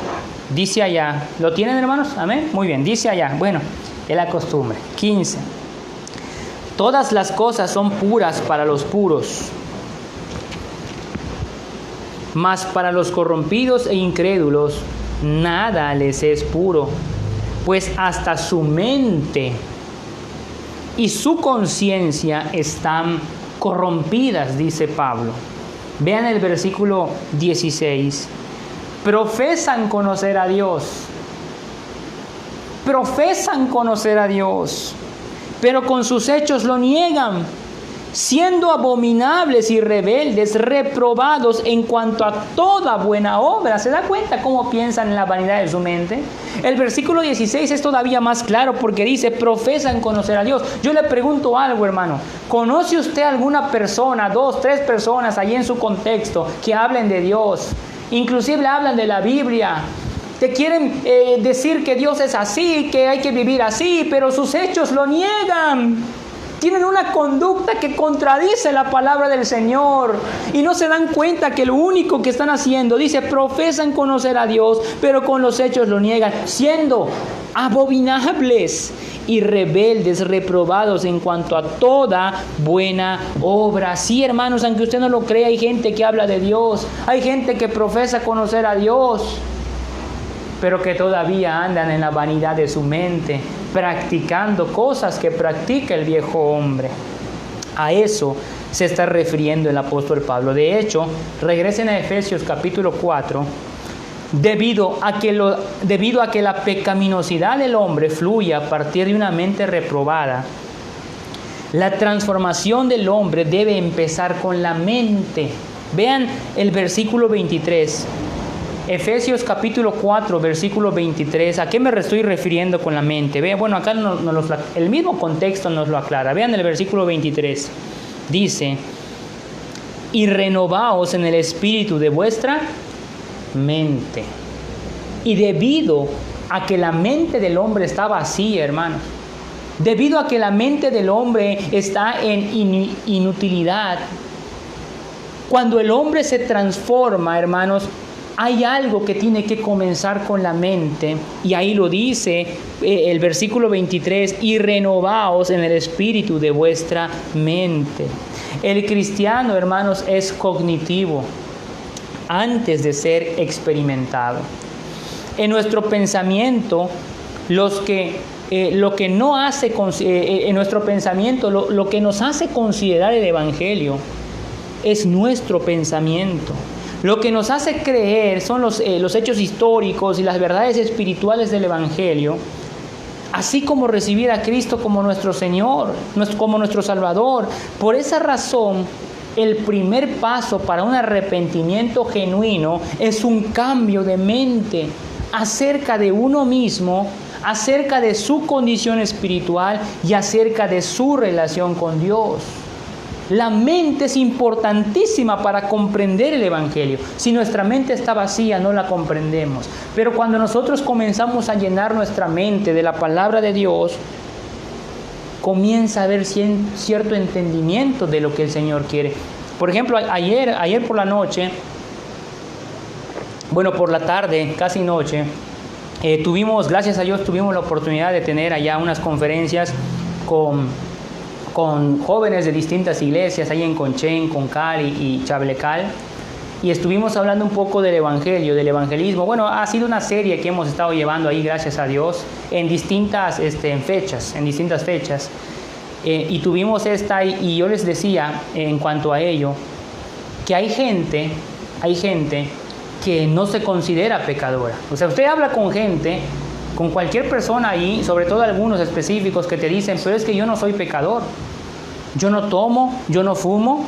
dice allá, ¿lo tienen, hermanos? Amén, muy bien, dice allá, bueno, es la costumbre. 15. Todas las cosas son puras para los puros, mas para los corrompidos e incrédulos nada les es puro, pues hasta su mente y su conciencia están corrompidas, dice Pablo. Vean el versículo 16. Profesan conocer a Dios. Profesan conocer a Dios, pero con sus hechos lo niegan, siendo abominables y rebeldes, reprobados en cuanto a toda buena obra. ¿Se da cuenta cómo piensan en la vanidad de su mente? El versículo 16 es todavía más claro porque dice, profesan conocer a Dios. Yo le pregunto algo, hermano. ¿Conoce usted alguna persona, 2, 3 personas ahí en su contexto que hablen de Dios? Inclusive hablan de la Biblia. Te quieren decir que Dios es así, que hay que vivir así, pero sus hechos lo niegan. Tienen una conducta que contradice la palabra del Señor y no se dan cuenta que lo único que están haciendo, dice, profesan conocer a Dios, pero con los hechos lo niegan, siendo abominables y rebeldes, reprobados en cuanto a toda buena obra. Sí, hermanos, aunque usted no lo crea, hay gente que habla de Dios, hay gente que profesa conocer a Dios, pero que todavía andan en la vanidad de su mente, practicando cosas que practica el viejo hombre. A eso se está refiriendo el apóstol Pablo. De hecho, regresen a Efesios capítulo 4, debido a que la pecaminosidad del hombre fluye a partir de una mente reprobada. La transformación del hombre debe empezar con la mente. Vean el versículo 23. Efesios capítulo 4, versículo 23. ¿A qué me estoy refiriendo con la mente? Vean, bueno, acá el mismo contexto nos lo aclara. Vean el versículo 23. Dice, y renovaos en el espíritu de vuestra mente. Y debido a que la mente del hombre está vacía, hermanos, debido a que la mente del hombre está en inutilidad, cuando el hombre se transforma, hermanos, hay algo que tiene que comenzar con la mente, y ahí lo dice el versículo 23, y renovaos en el espíritu de vuestra mente. El cristiano, hermanos, es cognitivo antes de ser experimentado. En nuestro pensamiento, lo que nos hace considerar el Evangelio es nuestro pensamiento. Lo que nos hace creer son los hechos históricos y las verdades espirituales del Evangelio, así como recibir a Cristo como nuestro Señor, como nuestro Salvador. Por esa razón, el primer paso para un arrepentimiento genuino es un cambio de mente acerca de uno mismo, acerca de su condición espiritual y acerca de su relación con Dios. La mente es importantísima para comprender el Evangelio. Si nuestra mente está vacía, no la comprendemos. Pero cuando nosotros comenzamos a llenar nuestra mente de la palabra de Dios, comienza a haber cierto entendimiento de lo que el Señor quiere. Por ejemplo, ayer por la noche, bueno, por la tarde, casi noche, gracias a Dios, tuvimos la oportunidad de tener allá unas conferencias con jóvenes de distintas iglesias, ahí en Conchén, Concal y Chablecal, y estuvimos hablando un poco del evangelio, del evangelismo. Bueno, ha sido una serie que hemos estado llevando ahí, gracias a Dios, en distintas fechas, y tuvimos esta, y yo les decía, en cuanto a ello, que hay gente que no se considera pecadora. O sea, usted habla con gente, con cualquier persona ahí, sobre todo algunos específicos que te dicen, pero es que yo no soy pecador, yo no tomo, yo no fumo,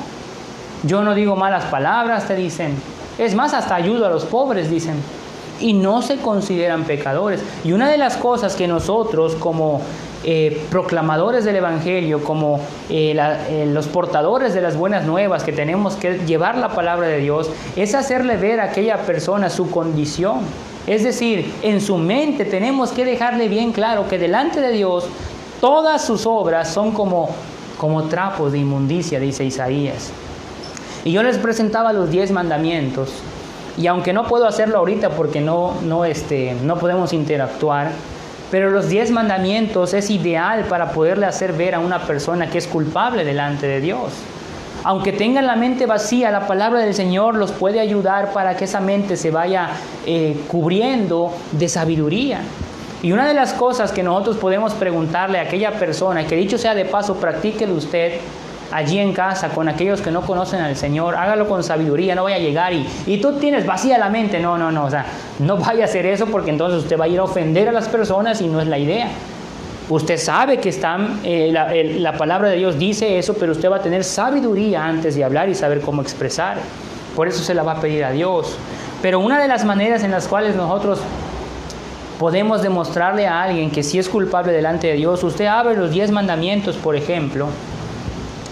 yo no digo malas palabras, te dicen. Es más, hasta ayudo a los pobres, dicen. Y no se consideran pecadores. Y una de las cosas que nosotros como proclamadores del Evangelio, como los portadores de las buenas nuevas, que tenemos que llevar la palabra de Dios, es hacerle ver a aquella persona su condición. Es decir, en su mente tenemos que dejarle bien claro que delante de Dios todas sus obras son como trapos de inmundicia, dice Isaías. Y yo les presentaba los 10 mandamientos, y aunque no puedo hacerlo ahorita porque no podemos interactuar, pero los 10 mandamientos es ideal para poderle hacer ver a una persona que es culpable delante de Dios. Aunque tengan la mente vacía, la palabra del Señor los puede ayudar para que esa mente se vaya cubriendo de sabiduría. Y una de las cosas que nosotros podemos preguntarle a aquella persona, que dicho sea de paso, practíquelo usted allí en casa con aquellos que no conocen al Señor, hágalo con sabiduría, no vaya a llegar y tú tienes vacía la mente, no, o sea, no vaya a hacer eso, porque entonces usted va a ir a ofender a las personas y no es la idea. Usted sabe que la palabra de Dios dice eso, pero usted va a tener sabiduría antes de hablar y saber cómo expresar. Por eso se la va a pedir a Dios. Pero una de las maneras en las cuales nosotros podemos demostrarle a alguien que sí es culpable delante de Dios, usted abre los 10 mandamientos, por ejemplo,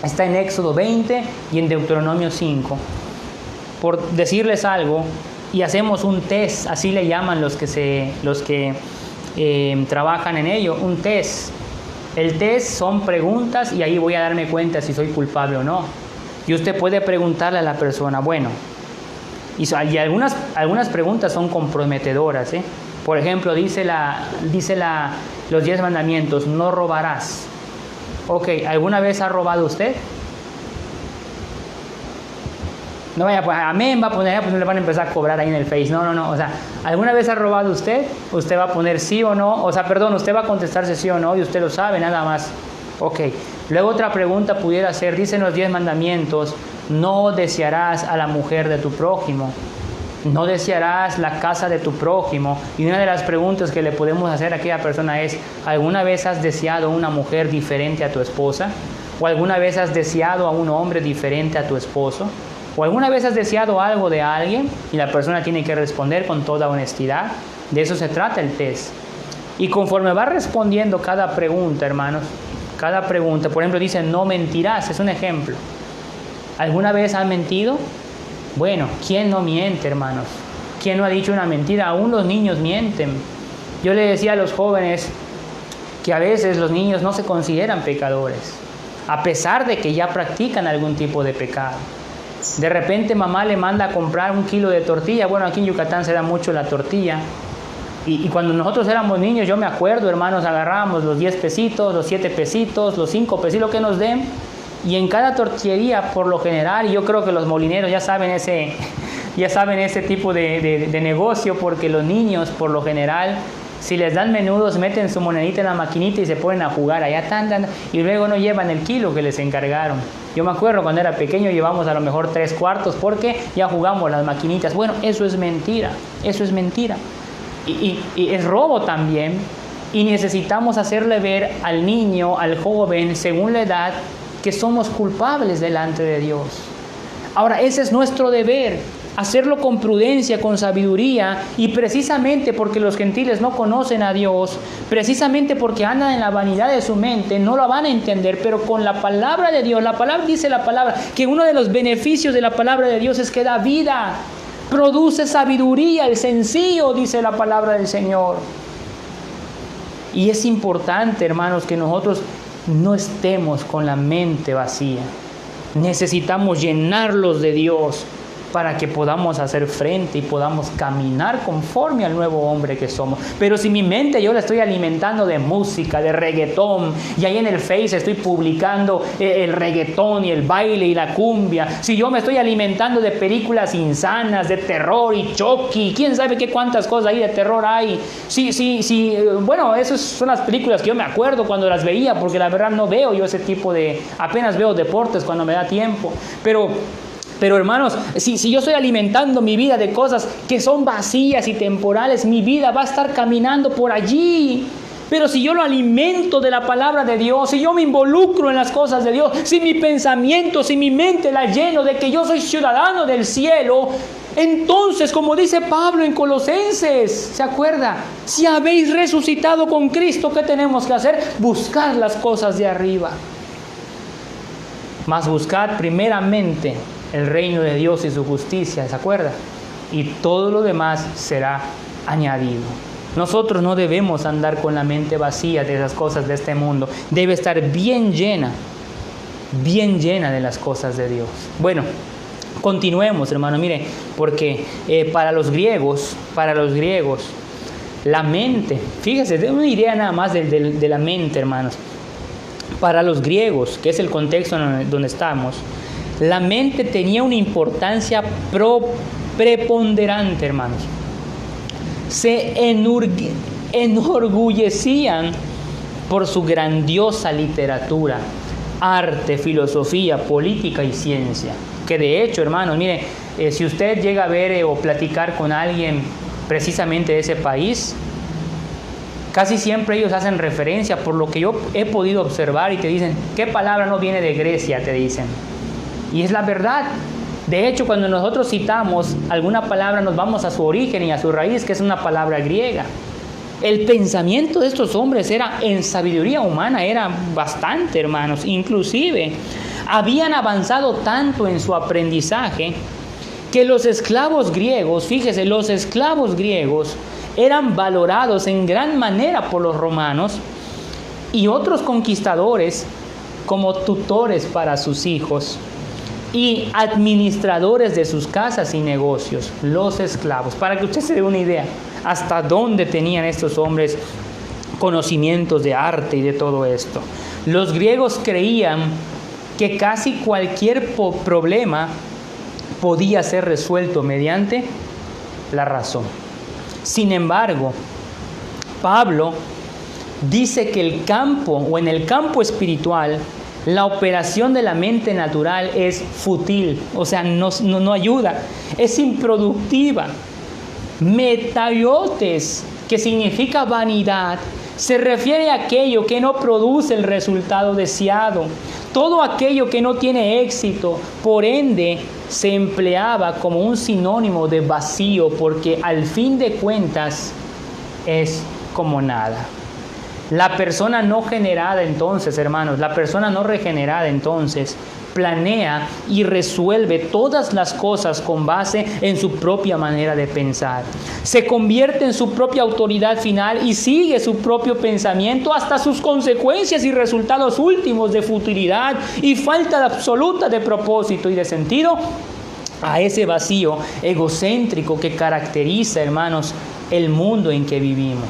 está en Éxodo 20 y en Deuteronomio 5. Por decirles algo, y hacemos un test, así le llaman los que trabajan en ello, un test. El test son preguntas y ahí voy a darme cuenta si soy culpable o no. Y usted puede preguntarle a la persona, bueno, y algunas preguntas son comprometedoras, ¿eh? Por ejemplo, dice los 10 mandamientos, no robarás. Ok, ¿alguna vez ha robado usted? No vaya a poner amén, va a poner, pues le van a empezar a cobrar ahí en el Face. No. O sea, ¿alguna vez ha robado usted? Usted va a poner sí o no. O sea, perdón, usted va a contestarse sí o no y usted lo sabe, nada más. Ok. Luego otra pregunta pudiera ser, dicen los 10 mandamientos, no desearás a la mujer de tu prójimo. No desearás la casa de tu prójimo. Y una de las preguntas que le podemos hacer a aquella persona es, ¿alguna vez has deseado una mujer diferente a tu esposa? ¿O alguna vez has deseado a un hombre diferente a tu esposo? ¿O alguna vez has deseado algo de alguien? Y la persona tiene que responder con toda honestidad. De eso se trata el test. Y conforme va respondiendo cada pregunta, hermanos, cada pregunta, por ejemplo, dice, no mentirás, es un ejemplo. ¿Alguna vez has mentido? Bueno, ¿quién no miente, hermanos? ¿Quién no ha dicho una mentira? Aún los niños mienten. Yo le decía a los jóvenes que a veces los niños no se consideran pecadores, a pesar de que ya practican algún tipo de pecado. De repente mamá le manda a comprar 1 kilo de tortilla. Bueno, aquí en Yucatán se da mucho la tortilla. Y cuando nosotros éramos niños, yo me acuerdo, hermanos, agarrábamos los 10 pesitos, los 7 pesitos, los 5 pesitos, lo que nos den. Y en cada tortillería, por lo general, y yo creo que los molineros ya saben ese tipo de negocio, porque los niños, por lo general, si les dan menudos, meten su monedita en la maquinita y se ponen a jugar allá, y luego no llevan el kilo que les encargaron. Yo me acuerdo cuando era pequeño llevamos a lo mejor 3/4 porque ya jugamos las maquinitas. Bueno, eso es mentira, y es robo también, y necesitamos hacerle ver al niño, al joven, según la edad, que somos culpables delante de Dios. Ahora, ese es nuestro deber, hacerlo con prudencia, con sabiduría, y precisamente porque los gentiles no conocen a Dios, precisamente porque andan en la vanidad de su mente, no lo van a entender, pero con la palabra de Dios, dice la palabra, que uno de los beneficios de la palabra de Dios es que da vida, produce sabiduría, el sencillo, dice la palabra del Señor. Y es importante, hermanos, que nosotros no estemos con la mente vacía. Necesitamos llenarlos de Dios para que podamos hacer frente y podamos caminar conforme al nuevo hombre que somos. Pero si mi mente yo la estoy alimentando de música, de reggaetón, y ahí en el Face estoy publicando el reggaetón y el baile y la cumbia, si yo me estoy alimentando de películas insanas, de terror y Chucky, quién sabe qué cuántas cosas ahí de terror hay, bueno, esas son las películas que yo me acuerdo cuando las veía, porque la verdad no veo yo ese tipo de, apenas veo deportes cuando me da tiempo, pero hermanos, si yo estoy alimentando mi vida de cosas que son vacías y temporales, mi vida va a estar caminando por allí. Pero si yo lo alimento de la palabra de Dios, si yo me involucro en las cosas de Dios, si mi pensamiento, si mi mente la lleno de que yo soy ciudadano del cielo, entonces, como dice Pablo en Colosenses, ¿se acuerda? Si habéis resucitado con Cristo, ¿qué tenemos que hacer? Buscar las cosas de arriba. Mas buscad primeramente el reino de Dios y su justicia, ¿se acuerda? Y todo lo demás será añadido. Nosotros no debemos andar con la mente vacía de las cosas de este mundo. Debe estar bien llena de las cosas de Dios. Bueno, continuemos, hermano. Mire, porque para los griegos, la mente, fíjese, de una idea nada más de la mente, hermanos. Para los griegos, que es el contexto donde estamos, la mente tenía una importancia preponderante, hermanos. Se enorgullecían por su grandiosa literatura, arte, filosofía, política y ciencia. Que de hecho, hermanos, mire, si usted llega a ver o platicar con alguien precisamente de ese país, casi siempre ellos hacen referencia, por lo que yo he podido observar, y te dicen, ¿qué palabra no viene de Grecia? Te dicen. Y es la verdad. De hecho, cuando nosotros citamos alguna palabra, nos vamos a su origen y a su raíz, que es una palabra griega. El pensamiento de estos hombres era, en sabiduría humana, era bastante, hermanos. Inclusive, habían avanzado tanto en su aprendizaje que los esclavos griegos, fíjese, los esclavos griegos eran valorados en gran manera por los romanos y otros conquistadores como tutores para sus hijos y administradores de sus casas y negocios, los esclavos. Para que usted se dé una idea hasta dónde tenían estos hombres conocimientos de arte y de todo esto. Los griegos creían que casi cualquier problema podía ser resuelto mediante la razón. Sin embargo, Pablo dice que en el campo espiritual, la operación de la mente natural es fútil, o sea, no ayuda, es improductiva. Metaiotes, que significa vanidad, se refiere a aquello que no produce el resultado deseado. Todo aquello que no tiene éxito, por ende, se empleaba como un sinónimo de vacío, porque al fin de cuentas es como nada. La persona no generada entonces, hermanos, la persona no regenerada entonces, planea y resuelve todas las cosas con base en su propia manera de pensar. Se convierte en su propia autoridad final y sigue su propio pensamiento hasta sus consecuencias y resultados últimos de futilidad y falta absoluta de propósito y de sentido, a ese vacío egocéntrico que caracteriza, hermanos, el mundo en que vivimos.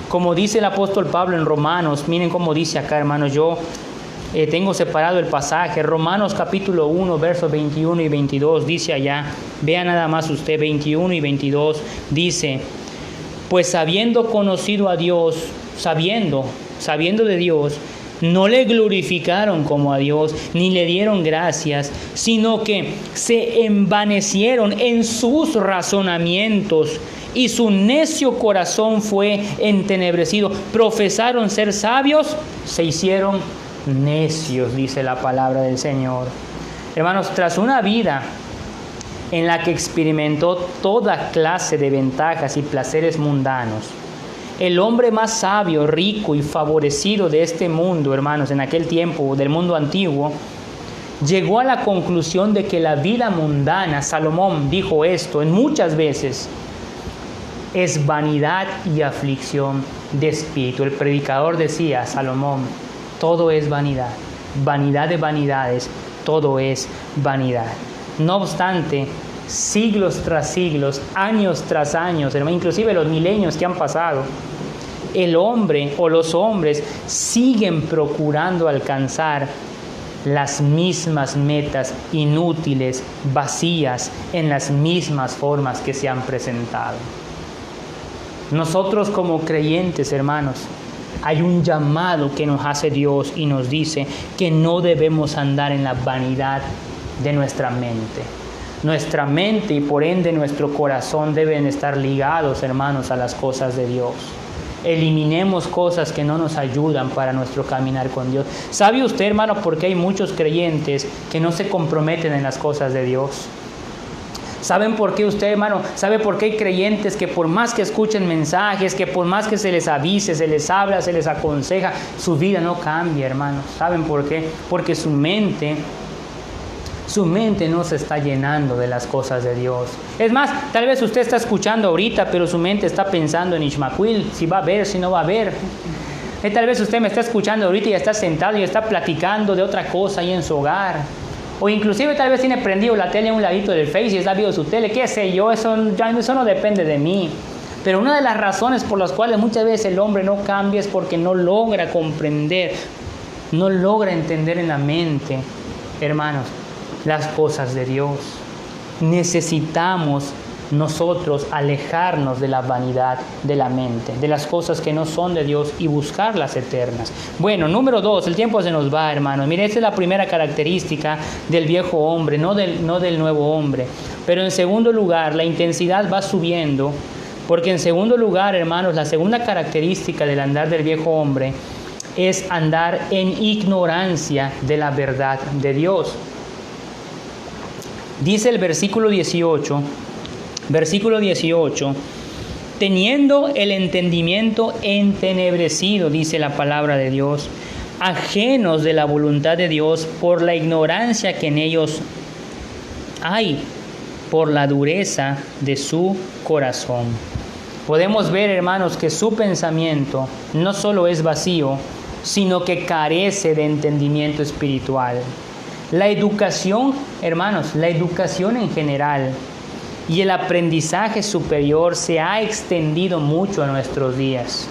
Como dice el apóstol Pablo en Romanos, miren cómo dice acá, hermanos, yo tengo separado el pasaje, Romanos capítulo 1, versos 21 y 22, dice allá, vea nada más usted, 21 y 22, dice, pues habiendo conocido a Dios, sabiendo de Dios, no le glorificaron como a Dios, ni le dieron gracias, sino que se envanecieron en sus razonamientos, y su necio corazón fue entenebrecido. Profesaron ser sabios, se hicieron necios, dice la palabra del Señor. Hermanos, tras una vida en la que experimentó toda clase de ventajas y placeres mundanos, el hombre más sabio, rico y favorecido de este mundo, hermanos, en aquel tiempo, del mundo antiguo, llegó a la conclusión de que la vida mundana, Salomón dijo esto en muchas veces, es vanidad y aflicción de espíritu. El predicador decía, Salomón, todo es vanidad. Vanidad de vanidades, todo es vanidad. No obstante, siglos tras siglos, años tras años, hermano, inclusive los milenios que han pasado, el hombre o los hombres siguen procurando alcanzar las mismas metas inútiles, vacías, en las mismas formas que se han presentado. Nosotros como creyentes, hermanos, hay un llamado que nos hace Dios y nos dice que no debemos andar en la vanidad de nuestra mente. Nuestra mente y por ende nuestro corazón deben estar ligados, hermanos, a las cosas de Dios. Eliminemos cosas que no nos ayudan para nuestro caminar con Dios. ¿Sabe usted, hermano, por qué hay muchos creyentes que no se comprometen en las cosas de Dios? ¿Saben por qué usted, hermano? ¿Sabe por qué hay creyentes que por más que escuchen mensajes, que por más que se les avise, se les habla, se les aconseja, su vida no cambia, hermano? ¿Saben por qué? Porque su mente no se está llenando de las cosas de Dios. Es más, tal vez usted está escuchando ahorita, pero su mente está pensando en Ixmaquil, si va a ver, si no va a ver. Tal vez usted me está escuchando ahorita y está sentado y está platicando de otra cosa ahí en su hogar. O inclusive tal vez tiene prendido la tele a un ladito del Face y está viendo su tele, qué sé yo, eso no depende de mí. Pero una de las razones por las cuales muchas veces el hombre no cambia es porque no logra comprender, no logra entender en la mente, hermanos, las cosas de Dios. Necesitamos nosotros alejarnos de la vanidad de la mente, de las cosas que no son de Dios y buscar las eternas. Bueno, número 2, el tiempo se nos va, hermanos. Mire, esta es la primera característica del viejo hombre, no del nuevo hombre. Pero en segundo lugar, la intensidad va subiendo, porque en segundo lugar, hermanos, la segunda característica del andar del viejo hombre es andar en ignorancia de la verdad de Dios. Dice el versículo 18, teniendo el entendimiento entenebrecido, dice la palabra de Dios, ajenos de la voluntad de Dios por la ignorancia que en ellos hay, por la dureza de su corazón. Podemos ver, hermanos, que su pensamiento no solo es vacío, sino que carece de entendimiento espiritual. La educación, hermanos, la educación en general y el aprendizaje superior se ha extendido mucho a nuestros días.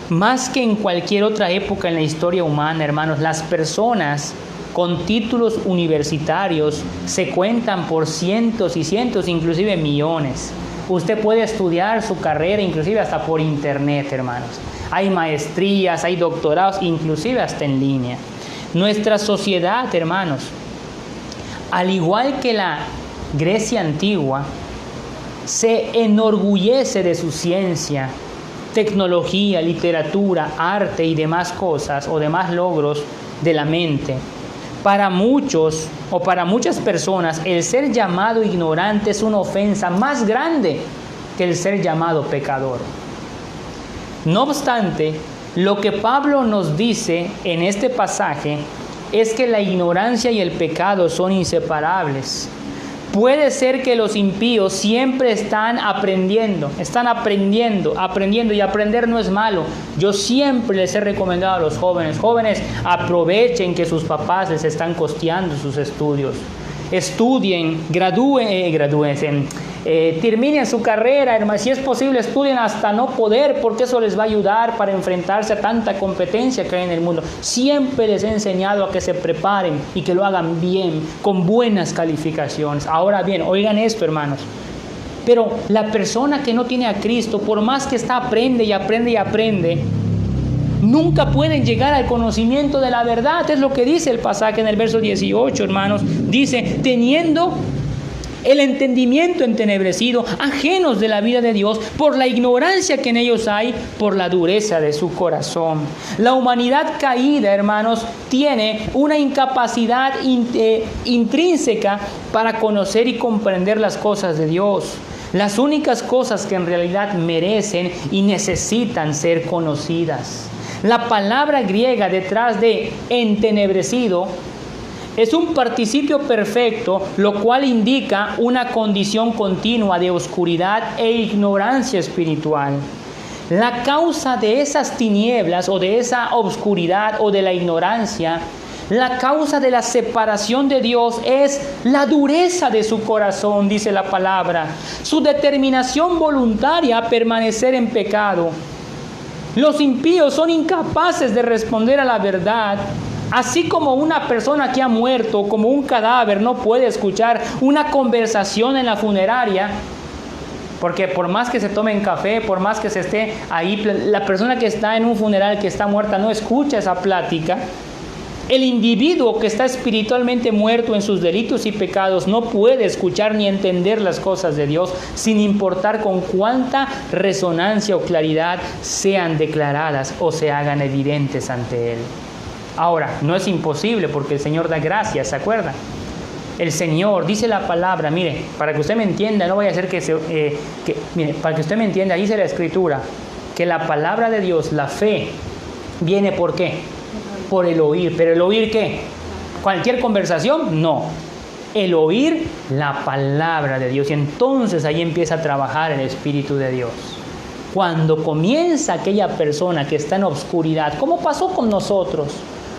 Más que en cualquier otra época en la historia humana, hermanos, las personas con títulos universitarios se cuentan por cientos y cientos, inclusive millones. Usted puede estudiar su carrera inclusive hasta por internet, hermanos. Hay maestrías, hay doctorados, inclusive hasta en línea. Nuestra sociedad, hermanos, al igual que la Grecia antigua, se enorgullece de su ciencia, tecnología, literatura, arte y demás cosas o demás logros de la mente. Para muchos o para muchas personas, el ser llamado ignorante es una ofensa más grande que el ser llamado pecador. No obstante, lo que Pablo nos dice en este pasaje es que la ignorancia y el pecado son inseparables. Puede ser que los impíos siempre están aprendiendo, y aprender no es malo. Yo siempre les he recomendado a los jóvenes, aprovechen que sus papás les están costeando sus estudios. Estudien, gradúense, terminen su carrera, hermano. Si es posible, estudien hasta no poder, porque eso les va a ayudar para enfrentarse a tanta competencia que hay en el mundo. Siempre les he enseñado a que se preparen y que lo hagan bien, con buenas calificaciones. Ahora bien, oigan esto, hermanos. Pero la persona que no tiene a Cristo, por más que aprende, nunca pueden llegar al conocimiento de la verdad. Es lo que dice el pasaje en el verso 18, hermanos. Dice, teniendo el entendimiento entenebrecido, ajenos de la vida de Dios, por la ignorancia que en ellos hay, por la dureza de su corazón. La humanidad caída, hermanos, tiene una incapacidad intrínseca para conocer y comprender las cosas de Dios. Las únicas cosas que en realidad merecen y necesitan ser conocidas. La palabra griega detrás de entenebrecido es un participio perfecto, lo cual indica una condición continua de oscuridad e ignorancia espiritual. La causa de esas tinieblas o de esa obscuridad o de la ignorancia, la causa de la separación de Dios es la dureza de su corazón, dice la palabra, su determinación voluntaria a permanecer en pecado. Los impíos son incapaces de responder a la verdad, así como una persona que ha muerto, como un cadáver, no puede escuchar una conversación en la funeraria, porque por más que se tomen café, por más que se esté ahí, la persona que está en un funeral, que está muerta, no escucha esa plática. El individuo que está espiritualmente muerto en sus delitos y pecados no puede escuchar ni entender las cosas de Dios, sin importar con cuánta resonancia o claridad sean declaradas o se hagan evidentes ante Él. Ahora, no es imposible porque el Señor da gracia, ¿se acuerdan? El Señor dice la palabra, mire, para que usted me entienda, no vaya a ser mire, para que usted me entienda, dice la Escritura, que la palabra de Dios, la fe, viene ¿por qué? Por el oír. ¿Pero el oír qué? ¿Cualquier conversación? No. El oír la palabra de Dios. Y entonces ahí empieza a trabajar el Espíritu de Dios. Cuando comienza aquella persona que está en obscuridad, ¿cómo pasó con nosotros?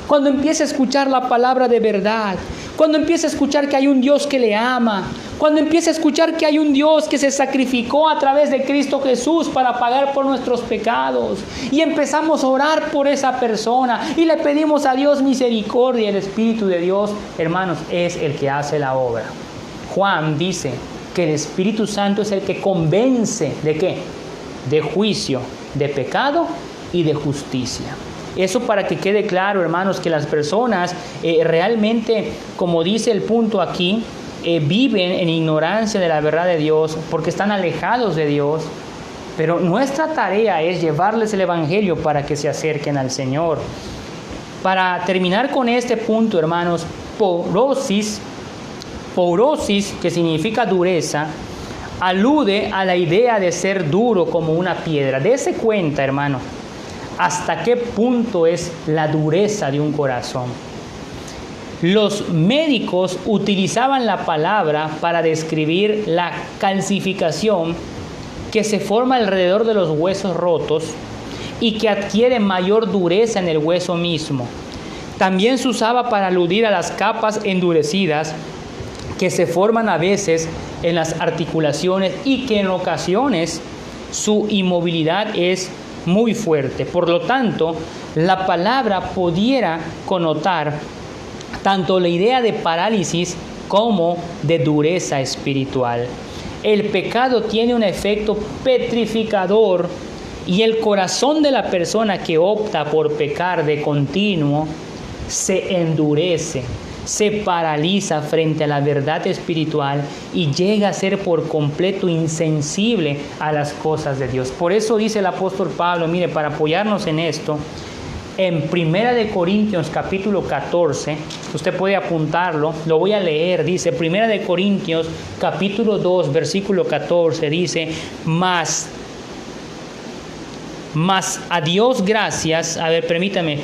Cuando empieza a escuchar la palabra de verdad, cuando empieza a escuchar que hay un Dios que le ama, cuando empieza a escuchar que hay un Dios que se sacrificó a través de Cristo Jesús para pagar por nuestros pecados, y empezamos a orar por esa persona y le pedimos a Dios misericordia, el Espíritu de Dios, hermanos, es el que hace la obra. Juan dice que el Espíritu Santo es el que convence ¿de qué? De juicio, de pecado y de justicia. Eso para que quede claro, hermanos, que las personas realmente, como dice el punto aquí, viven en ignorancia de la verdad de Dios porque están alejados de Dios. Pero nuestra tarea es llevarles el Evangelio para que se acerquen al Señor. Para terminar con este punto, hermanos, porosis, que significa dureza, alude a la idea de ser duro como una piedra. Dese cuenta, hermano, hasta qué punto es la dureza de un corazón. Los médicos utilizaban la palabra para describir la calcificación que se forma alrededor de los huesos rotos y que adquiere mayor dureza en el hueso mismo. También se usaba para aludir a las capas endurecidas que se forman a veces en las articulaciones y que en ocasiones su inmovilidad es muy fuerte. Por lo tanto, la palabra pudiera connotar tanto la idea de parálisis como de dureza espiritual. El pecado tiene un efecto petrificador y el corazón de la persona que opta por pecar de continuo se endurece, se paraliza frente a la verdad espiritual y llega a ser por completo insensible a las cosas de Dios. Por eso dice el apóstol Pablo, mire, para apoyarnos en esto, en 1 Corintios capítulo 14, usted puede apuntarlo, lo voy a leer, dice 1 Corintios capítulo 2, versículo 14, dice, Mas a Dios gracias. A ver, permítame,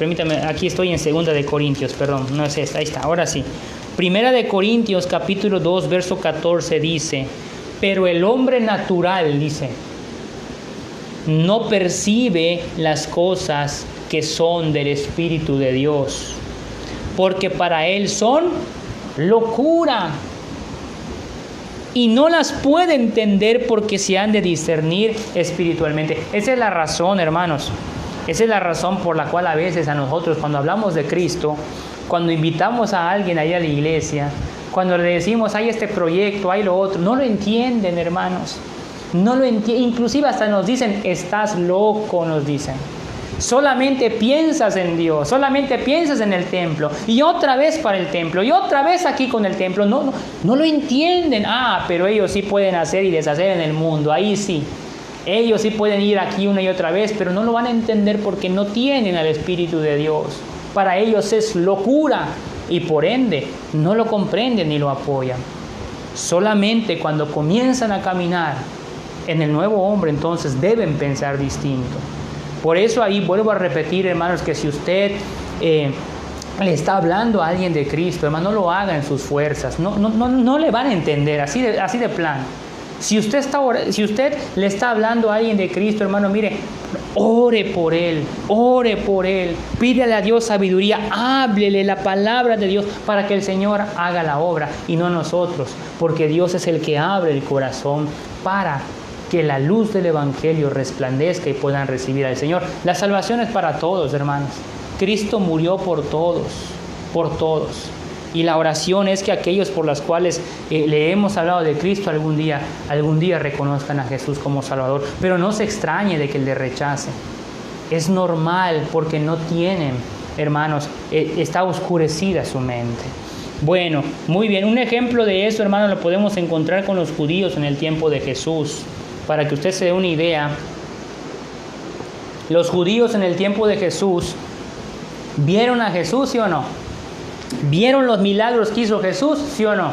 aquí estoy en 2 Corintios, perdón, no es esta, ahí está, ahora sí. 1 Corintios capítulo 2, verso 14 dice, pero el hombre natural, dice, no percibe las cosas que son del Espíritu de Dios, porque para él son locura, y no las puede entender porque se han de discernir espiritualmente. Esa es la razón, hermanos. Esa es la razón por la cual a veces a nosotros, cuando hablamos de Cristo, cuando invitamos a alguien ahí a la iglesia, cuando le decimos, hay este proyecto, hay lo otro, no lo entienden, hermanos. No lo entienden. Inclusive hasta nos dicen, estás loco, nos dicen. Solamente piensas en Dios, solamente piensas en el templo, y otra vez para el templo, y otra vez aquí con el templo. No lo entienden. Pero ellos sí pueden hacer y deshacer en el mundo, ahí sí. Ellos sí pueden ir aquí una y otra vez, pero no lo van a entender porque no tienen al Espíritu de Dios. Para ellos es locura y por ende no lo comprenden ni lo apoyan. Solamente cuando comienzan a caminar en el nuevo hombre, entonces deben pensar distinto. Por eso ahí vuelvo a repetir, hermanos, que si usted le está hablando a alguien de Cristo, hermano, no lo haga en sus fuerzas, no le van a entender, así de plano. Si usted le está hablando a alguien de Cristo, hermano, mire, ore por él, pídele a Dios sabiduría, háblele la palabra de Dios para que el Señor haga la obra y no nosotros, porque Dios es el que abre el corazón para que la luz del Evangelio resplandezca y puedan recibir al Señor. La salvación es para todos, hermanos. Cristo murió por todos. Y la oración es que aquellos por los cuales le hemos hablado de Cristo algún día reconozcan a Jesús como Salvador. Pero no se extrañe de que le rechacen. Es normal porque no tienen, hermanos, está oscurecida su mente. Bueno, muy bien. Un ejemplo de eso, hermanos, lo podemos encontrar con los judíos en el tiempo de Jesús. Para que usted se dé una idea, los judíos en el tiempo de Jesús vieron a Jesús, ¿sí o no? ¿Vieron los milagros que hizo Jesús? ¿Sí o no?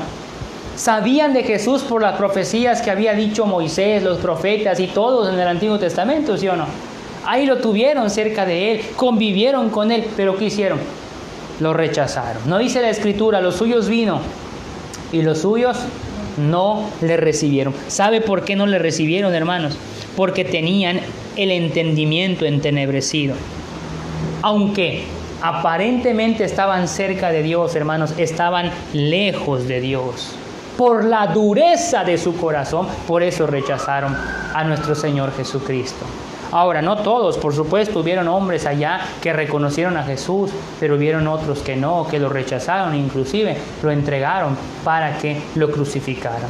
¿Sabían de Jesús por las profecías que había dicho Moisés, los profetas y todos en el Antiguo Testamento? ¿Sí o no? Ahí lo tuvieron cerca de él, convivieron con él, pero ¿qué hicieron? Lo rechazaron. No dice la Escritura, los suyos vino y los suyos no le recibieron. ¿Sabe por qué no le recibieron, hermanos? Porque tenían el entendimiento entenebrecido. Aunque aparentemente estaban cerca de Dios, hermanos, estaban lejos de Dios. Por la dureza de su corazón, por eso rechazaron a nuestro Señor Jesucristo. Ahora, no todos, por supuesto, hubieron hombres allá que reconocieron a Jesús, pero hubieron otros que no, que lo rechazaron, inclusive lo entregaron para que lo crucificaran.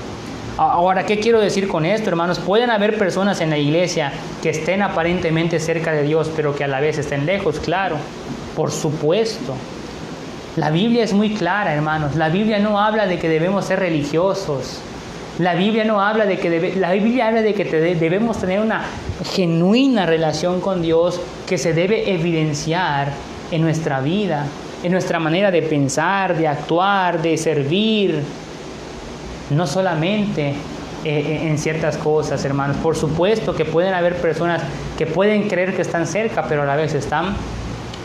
Ahora, ¿qué quiero decir con esto, hermanos? Pueden haber personas en la iglesia que estén aparentemente cerca de Dios, pero que a la vez estén lejos, claro. Por supuesto. La Biblia es muy clara, hermanos. La Biblia no habla de que debemos ser religiosos. La Biblia no habla de que la Biblia habla de que debemos tener una genuina relación con Dios que se debe evidenciar en nuestra vida, en nuestra manera de pensar, de actuar, de servir. No solamente en ciertas cosas, hermanos. Por supuesto que pueden haber personas que pueden creer que están cerca, pero a la vez están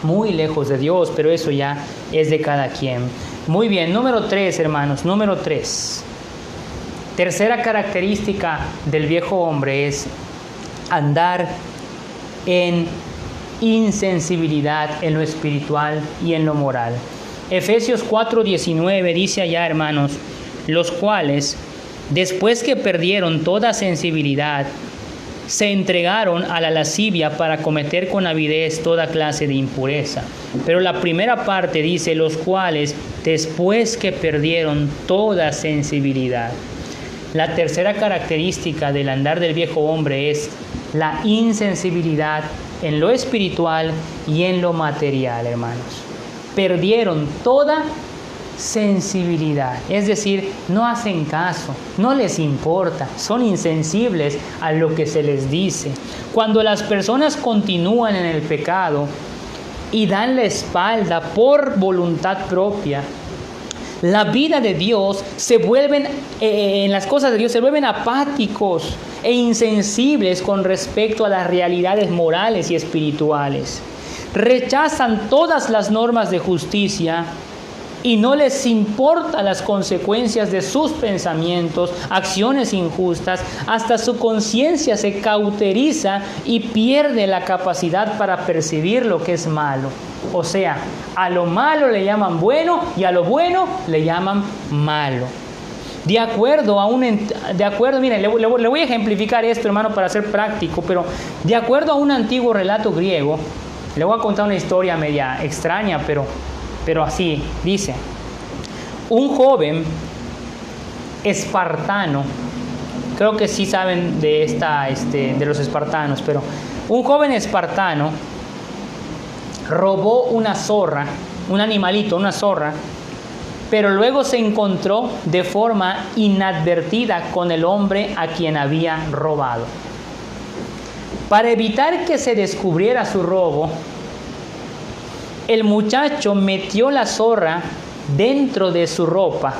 muy lejos de Dios, pero eso ya es de cada quien. Muy bien, número 3, hermanos, número 3. Tercera característica del viejo hombre es andar en insensibilidad en lo espiritual y en lo moral. Efesios 4:19 dice allá, hermanos, los cuales, después que perdieron toda sensibilidad, se entregaron a la lascivia para cometer con avidez toda clase de impureza. Pero la primera parte dice, los cuales, después que perdieron toda sensibilidad. La tercera característica del andar del viejo hombre es la insensibilidad en lo espiritual y en lo material, hermanos. Perdieron toda sensibilidad, es decir, no hacen caso, no les importa, son insensibles a lo que se les dice. Cuando las personas continúan en el pecado y dan la espalda por voluntad propia, la vida de Dios en las cosas de Dios se vuelven apáticos e insensibles con respecto a las realidades morales y espirituales. Rechazan todas las normas de justicia y no les importa las consecuencias de sus pensamientos, acciones injustas, hasta su conciencia se cauteriza y pierde la capacidad para percibir lo que es malo. O sea, a lo malo le llaman bueno y a lo bueno le llaman malo. Miren, le voy a ejemplificar esto, hermano, para ser práctico, pero de acuerdo a un antiguo relato griego, le voy a contar una historia media extraña, pero así dice: un joven espartano, creo que sí saben de los espartanos, pero un joven espartano robó una zorra, un animalito, una zorra, pero luego se encontró de forma inadvertida con el hombre a quien había robado. Para evitar que se descubriera su robo, el muchacho metió la zorra dentro de su ropa,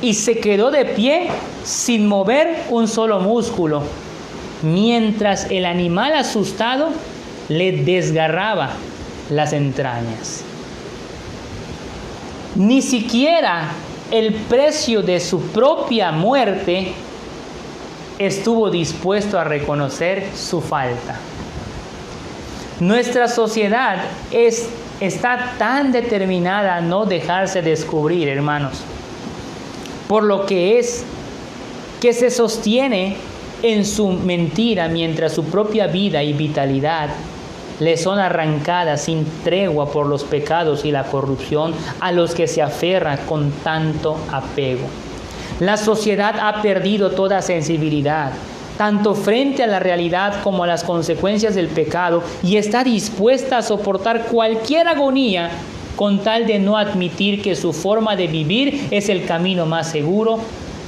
y se quedó de pie sin mover un solo músculo, mientras el animal asustado le desgarraba las entrañas. Ni siquiera el precio de su propia muerte, estuvo dispuesto a reconocer su falta. Nuestra sociedad está tan determinada a no dejarse descubrir, hermanos, por lo que se sostiene en su mentira, mientras su propia vida y vitalidad le son arrancadas sin tregua por los pecados y la corrupción a los que se aferra con tanto apego. La sociedad ha perdido toda sensibilidad, tanto frente a la realidad como a las consecuencias del pecado, y está dispuesta a soportar cualquier agonía con tal de no admitir que su forma de vivir es el camino más seguro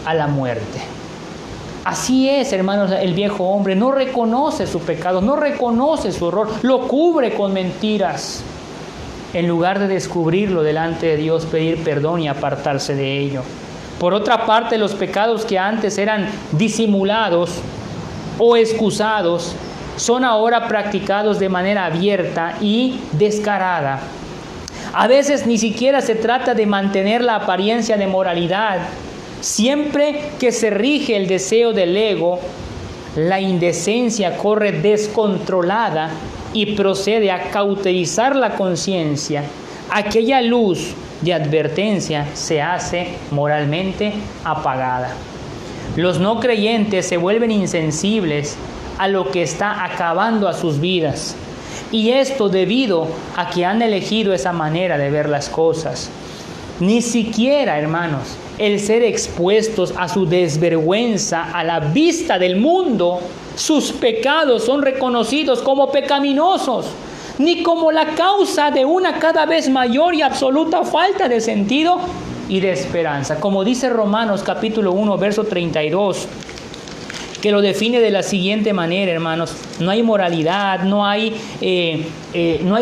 a la muerte. Así es, hermanos, el viejo hombre no reconoce su pecado, no reconoce su error, lo cubre con mentiras, en lugar de descubrirlo delante de Dios, pedir perdón y apartarse de ello. Por otra parte, los pecados que antes eran disimulados o excusados son ahora practicados de manera abierta y descarada. A veces ni siquiera se trata de mantener la apariencia de moralidad. Siempre que se rige el deseo del ego, la indecencia corre descontrolada y procede a cauterizar la conciencia. Aquella luz de advertencia se hace moralmente apagada. Los no creyentes se vuelven insensibles a lo que está acabando a sus vidas, y esto debido a que han elegido esa manera de ver las cosas. Ni siquiera, hermanos, el ser expuestos a su desvergüenza a la vista del mundo, sus pecados son reconocidos como pecaminosos, ni como la causa de una cada vez mayor y absoluta falta de sentido y de esperanza. Como dice Romanos capítulo 1, verso 32, que lo define de la siguiente manera, hermanos: no hay moralidad, no hay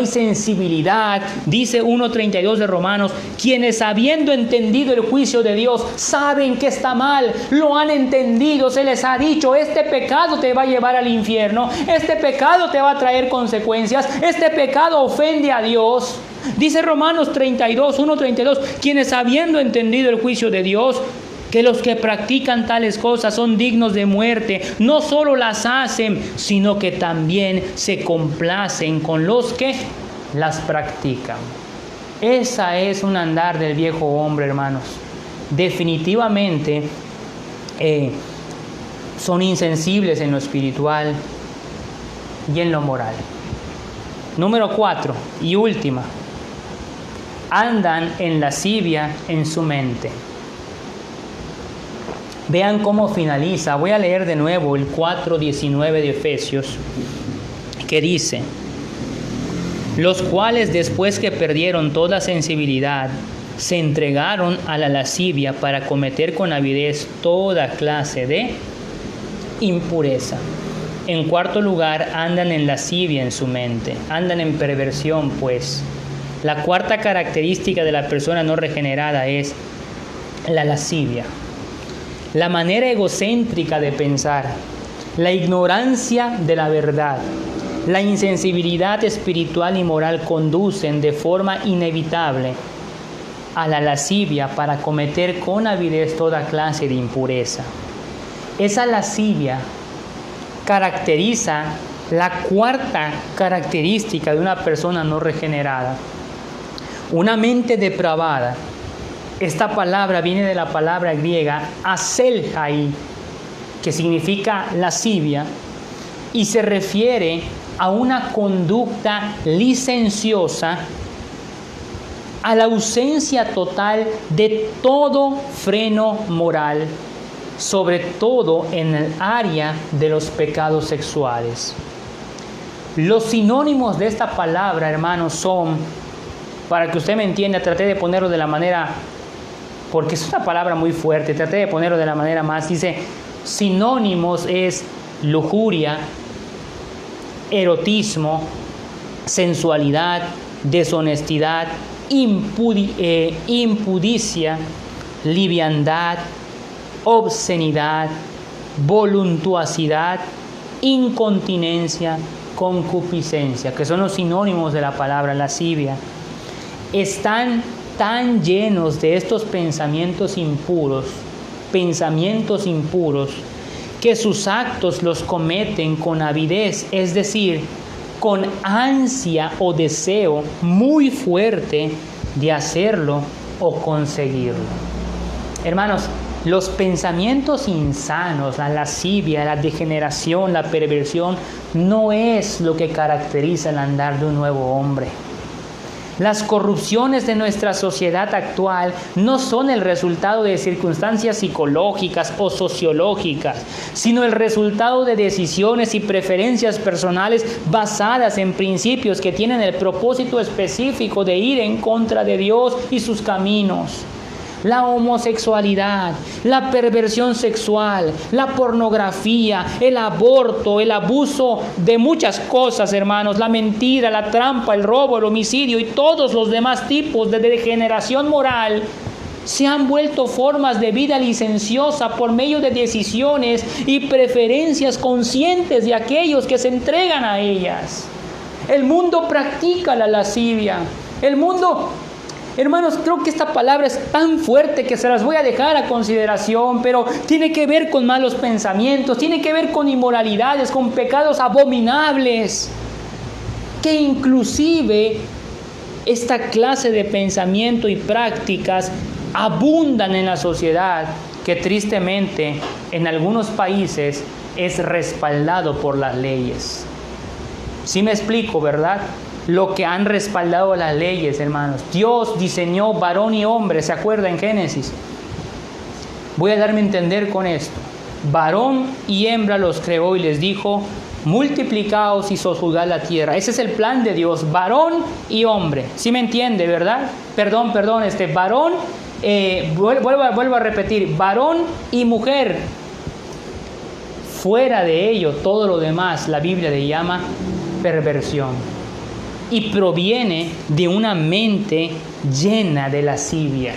sensibilidad. Dice 1:32 de Romanos: quienes habiendo entendido el juicio de Dios, saben que está mal, lo han entendido, se les ha dicho: este pecado te va a llevar al infierno, este pecado te va a traer consecuencias, este pecado ofende a Dios. Dice Romanos 1:32, quienes habiendo entendido el juicio de Dios, que los que practican tales cosas son dignos de muerte, no solo las hacen, sino que también se complacen con los que las practican. Esa es un andar del viejo hombre, hermanos. Definitivamente son insensibles en lo espiritual y en lo moral. Número 4 y última: andan en lascivia en su mente. Vean cómo finaliza. Voy a leer de nuevo el 4:19 de Efesios, que dice: los cuales, después que perdieron toda sensibilidad, se entregaron a la lascivia para cometer con avidez toda clase de impureza. En cuarto lugar, andan en lascivia en su mente, andan en perversión, pues. La cuarta característica de la persona no regenerada es la lascivia. La manera egocéntrica de pensar, la ignorancia de la verdad, la insensibilidad espiritual y moral conducen de forma inevitable a la lascivia para cometer con avidez toda clase de impureza. Esa lascivia caracteriza la cuarta característica de una persona no regenerada: una mente depravada. Esta palabra viene de la palabra griega aselhai, que significa lascivia, y se refiere a una conducta licenciosa, a la ausencia total de todo freno moral, sobre todo en el área de los pecados sexuales. Los sinónimos de esta palabra, hermanos, son, para que usted me entienda, traté de ponerlo de la manera, porque es una palabra muy fuerte, traté de ponerlo de la manera más, dice, sinónimos es lujuria, erotismo, sensualidad, deshonestidad, impudicia, liviandad, obscenidad, voluntuosidad, incontinencia, concupiscencia, que son los sinónimos de la palabra lascivia. Están tan llenos de estos pensamientos impuros, que sus actos los cometen con avidez, es decir, con ansia o deseo muy fuerte de hacerlo o conseguirlo. Hermanos, los pensamientos insanos, la lascivia, la degeneración, la perversión, no es lo que caracteriza el andar de un nuevo hombre. Las corrupciones de nuestra sociedad actual no son el resultado de circunstancias psicológicas o sociológicas, sino el resultado de decisiones y preferencias personales basadas en principios que tienen el propósito específico de ir en contra de Dios y sus caminos. La homosexualidad, la perversión sexual, la pornografía, el aborto, el abuso de muchas cosas, hermanos, la mentira, la trampa, el robo, el homicidio y todos los demás tipos de degeneración moral se han vuelto formas de vida licenciosa por medio de decisiones y preferencias conscientes de aquellos que se entregan a ellas. El mundo practica la lascivia. El mundo... Hermanos, creo que esta palabra es tan fuerte que se las voy a dejar a consideración, pero tiene que ver con malos pensamientos, tiene que ver con inmoralidades, con pecados abominables, que inclusive esta clase de pensamiento y prácticas abundan en la sociedad, que tristemente en algunos países es respaldado por las leyes. ¿Sí me explico, verdad? Lo que han respaldado las leyes, hermanos. Dios diseñó varón y hombre, ¿se acuerda en Génesis? Voy a darme a entender con esto. Varón y hembra los creó y les dijo, multiplicaos y sojuzgad la tierra. Ese es el plan de Dios, varón y hombre. ¿Sí me entiende, verdad? Perdón, varón, vuelvo a repetir, varón y mujer. Fuera de ello, todo lo demás, la Biblia le llama perversión. Y proviene de una mente llena de lascivia.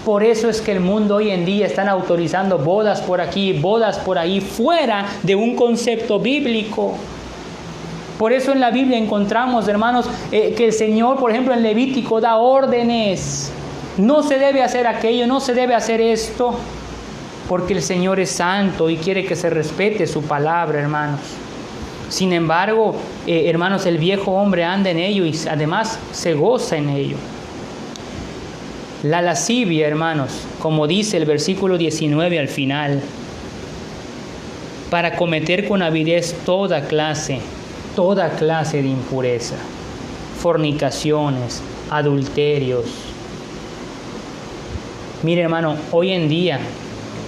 Por eso es que el mundo hoy en día están autorizando bodas por aquí, bodas por ahí, fuera de un concepto bíblico. Por eso en la Biblia encontramos, hermanos, que el Señor, por ejemplo, en Levítico da órdenes. No se debe hacer aquello, no se debe hacer esto, porque el Señor es santo y quiere que se respete su palabra, hermanos. Sin embargo, hermanos, el viejo hombre anda en ello y además se goza en ello. La lascivia, hermanos, como dice el versículo 19 al final, para cometer con avidez toda clase de impureza, fornicaciones, adulterios. Mire, hermano, hoy en día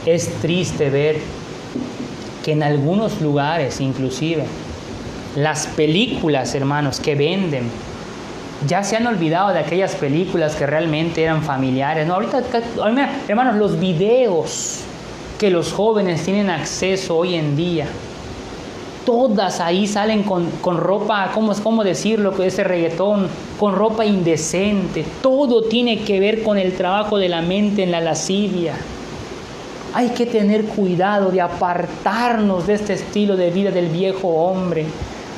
es triste ver que en algunos lugares, inclusive, las películas, hermanos, que venden, ya se han olvidado de aquellas películas que realmente eran familiares. No, ahorita, hermanos, los videos que los jóvenes tienen acceso hoy en día, todas ahí salen con ropa, ¿cómo decirlo? Ese reggaetón, con ropa indecente. Todo tiene que ver con el trabajo de la mente en la lascivia. Hay que tener cuidado de apartarnos de este estilo de vida del viejo hombre.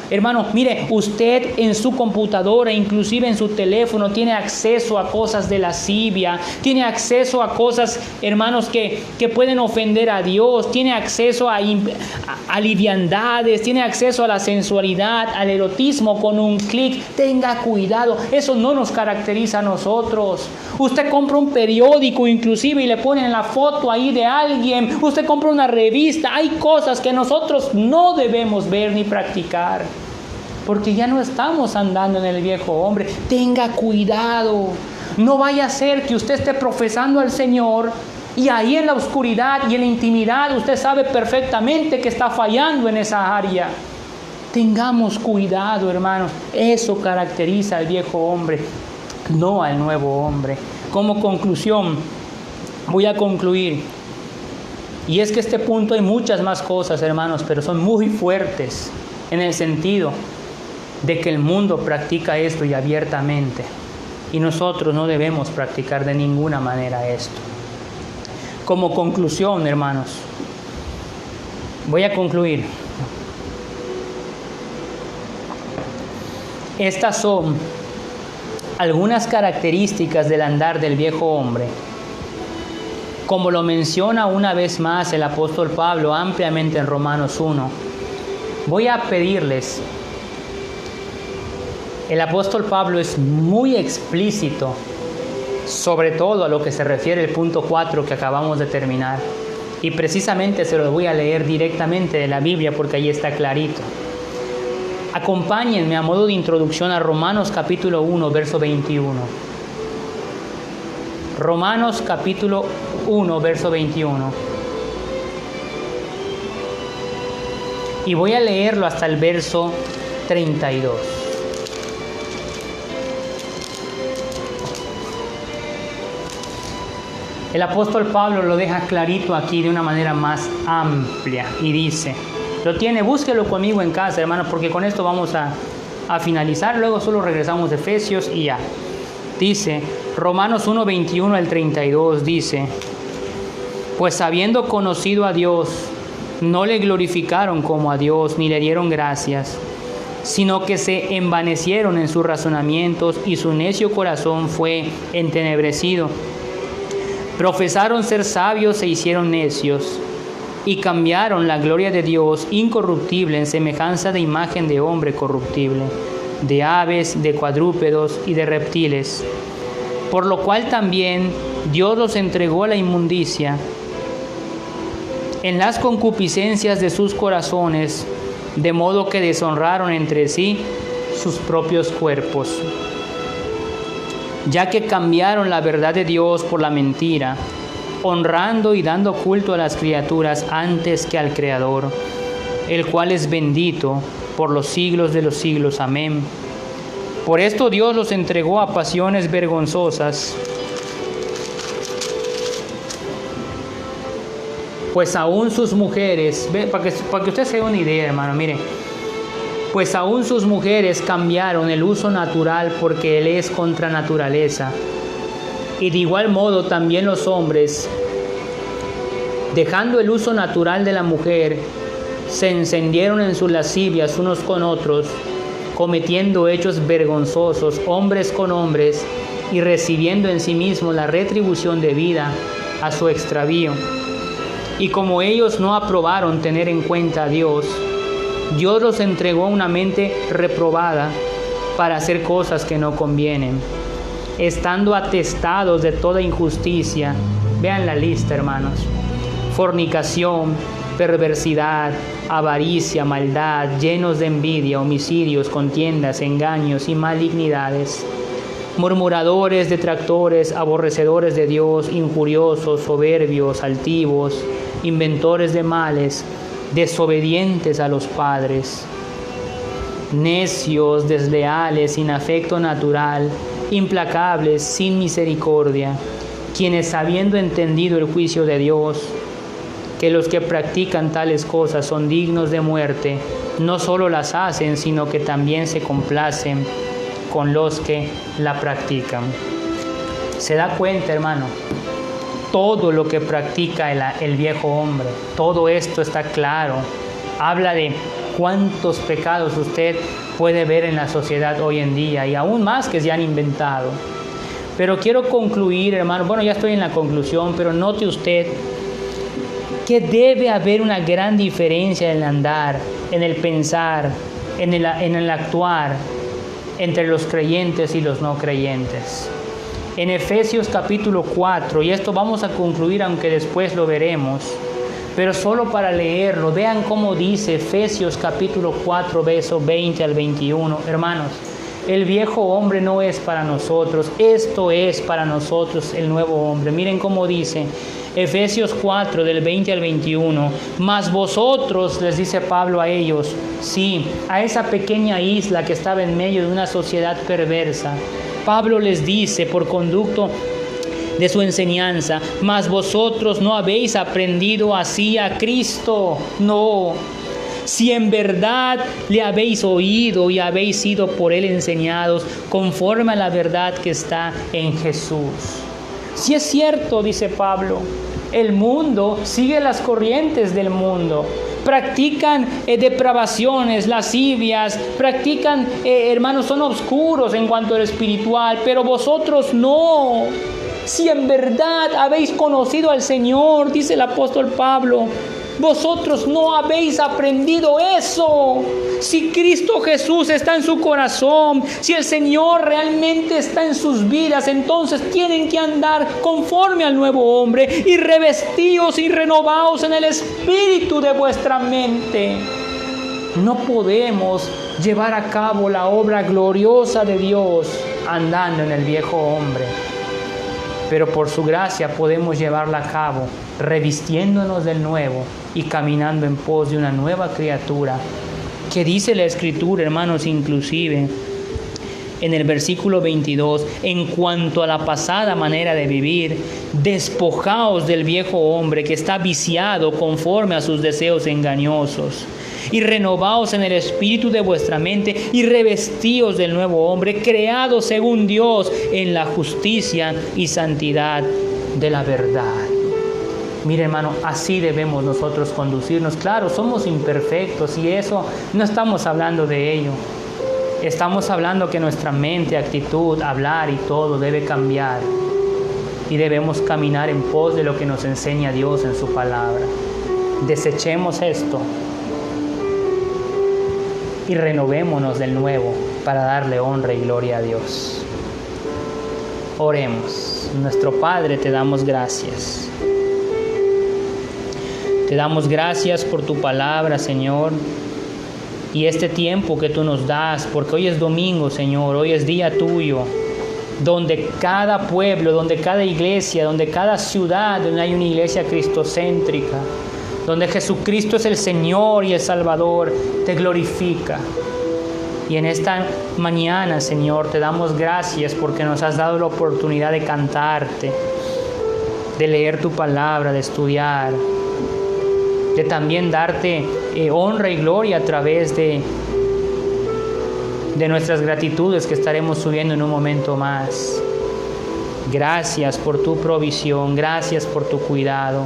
Hermano, mire, usted en su computadora, inclusive en su teléfono, tiene acceso a cosas de lascivia, tiene acceso a cosas, hermanos, que pueden ofender a Dios, tiene acceso a liviandades, tiene acceso a la sensualidad, al erotismo con un clic. Tenga cuidado, eso no nos caracteriza a nosotros. Usted compra un periódico inclusive y le ponen la foto ahí de alguien, usted compra una revista, hay cosas que nosotros no debemos ver ni practicar. Porque ya no estamos andando en el viejo hombre. Tenga cuidado. No vaya a ser que usted esté profesando al Señor y ahí en la oscuridad y en la intimidad usted sabe perfectamente que está fallando en esa área. Tengamos cuidado, hermanos. Eso caracteriza al viejo hombre, no al nuevo hombre. Como conclusión, voy a concluir. Y es que este punto hay muchas más cosas, hermanos, pero son muy fuertes en el sentido de que el mundo practica esto y abiertamente, y nosotros no debemos practicar de ninguna manera esto. Como conclusión, hermanos, voy a concluir. Estas son algunas características del andar del viejo hombre. Como lo menciona una vez más el apóstol Pablo ampliamente en Romanos 1, voy a pedirles, el apóstol Pablo es muy explícito, sobre todo a lo que se refiere el punto 4 que acabamos de terminar. Y precisamente se los voy a leer directamente de la Biblia porque ahí está clarito. Acompáñenme a modo de introducción a Romanos capítulo 1, verso 21. Romanos capítulo 1, verso 21. Y voy a leerlo hasta el verso 32. El apóstol Pablo lo deja clarito aquí de una manera más amplia y dice, lo tiene, búsquelo conmigo en casa, hermanos, porque con esto vamos a finalizar, luego solo regresamos a Efesios y ya. Dice, Romanos 1, 21 al 32, dice, pues habiendo conocido a Dios, no le glorificaron como a Dios, ni le dieron gracias, sino que se envanecieron en sus razonamientos y su necio corazón fue entenebrecido. Profesaron ser sabios e hicieron necios, y cambiaron la gloria de Dios incorruptible en semejanza de imagen de hombre corruptible, de aves, de cuadrúpedos y de reptiles, por lo cual también Dios los entregó a la inmundicia en las concupiscencias de sus corazones, de modo que deshonraron entre sí sus propios cuerpos, ya que cambiaron la verdad de Dios por la mentira, honrando y dando culto a las criaturas antes que al Creador, el cual es bendito por los siglos de los siglos. Amén. Por esto Dios los entregó a pasiones vergonzosas, pues aún sus mujeres, para que usted se dé una idea, hermano, mire, pues aún sus mujeres cambiaron el uso natural porque Él es contra naturaleza. Y de igual modo también los hombres, dejando el uso natural de la mujer, se encendieron en sus lascivias unos con otros, cometiendo hechos vergonzosos, hombres con hombres, y recibiendo en sí mismos la retribución debida a su extravío. Y como ellos no aprobaron tener en cuenta a Dios, Dios los entregó a una mente reprobada para hacer cosas que no convienen, estando atestados de toda injusticia. Vean la lista, hermanos: fornicación, perversidad, avaricia, maldad, llenos de envidia, homicidios, contiendas, engaños y malignidades, murmuradores, detractores, aborrecedores de Dios, injuriosos, soberbios, altivos, inventores de males, desobedientes a los padres, necios, desleales, sin afecto natural, implacables, sin misericordia, quienes, habiendo entendido el juicio de Dios, que los que practican tales cosas son dignos de muerte, no solo las hacen, sino que también se complacen con los que la practican. ¿Se da cuenta, hermano? Todo lo que practica el viejo hombre, todo esto está claro. Habla de cuántos pecados usted puede ver en la sociedad hoy en día y aún más que se han inventado. Pero quiero concluir, hermano, bueno, ya estoy en la conclusión, pero note usted que debe haber una gran diferencia en el andar, en el pensar, en el actuar entre los creyentes y los no creyentes. En Efesios capítulo 4, y esto vamos a concluir aunque después lo veremos, pero solo para leerlo, vean cómo dice Efesios capítulo 4, verso 20 al 21. Hermanos, el viejo hombre no es para nosotros, esto es para nosotros el nuevo hombre. Miren cómo dice Efesios 4, del 20 al 21. Mas vosotros, les dice Pablo a ellos, sí, a esa pequeña isla que estaba en medio de una sociedad perversa, Pablo les dice por conducto de su enseñanza: mas vosotros no habéis aprendido así a Cristo. No, si en verdad le habéis oído y habéis sido por él enseñados conforme a la verdad que está en Jesús. Si es cierto, dice Pablo, el mundo sigue las corrientes del mundo, practican depravaciones, lascivias, practican, hermanos, son oscuros en cuanto a lo espiritual, pero vosotros no. Si en verdad habéis conocido al Señor, dice el apóstol Pablo, vosotros no habéis aprendido eso. Si Cristo Jesús está en su corazón, si el Señor realmente está en sus vidas, entonces tienen que andar conforme al nuevo hombre y revestidos y renovados en el espíritu de vuestra mente. No podemos llevar a cabo la obra gloriosa de Dios andando en el viejo hombre, pero por su gracia podemos llevarla a cabo revistiéndonos del nuevo y caminando en pos de una nueva criatura, que dice la Escritura, hermanos, inclusive en el versículo 22, en cuanto a la pasada manera de vivir, despojaos del viejo hombre que está viciado conforme a sus deseos engañosos, y renovaos en el espíritu de vuestra mente, y revestíos del nuevo hombre, creado según Dios en la justicia y santidad de la verdad. Mire, hermano, así debemos nosotros conducirnos. Claro, somos imperfectos y eso no estamos hablando de ello. Estamos hablando que nuestra mente, actitud, hablar y todo debe cambiar. Y debemos caminar en pos de lo que nos enseña Dios en su palabra. Desechemos esto y renovémonos del nuevo para darle honra y gloria a Dios. Oremos. Nuestro Padre, te damos gracias. Te damos gracias por tu palabra, Señor, y este tiempo que tú nos das, porque hoy es domingo, Señor, hoy es día tuyo, donde cada pueblo, donde cada iglesia, donde cada ciudad, donde hay una iglesia cristocéntrica, donde Jesucristo es el Señor y el Salvador, te glorifica. Y en esta mañana, Señor, te damos gracias porque nos has dado la oportunidad de cantarte, de leer tu palabra, de estudiar, de también darte honra y gloria a través de nuestras gratitudes que estaremos subiendo en un momento más. Gracias por tu provisión, gracias por tu cuidado.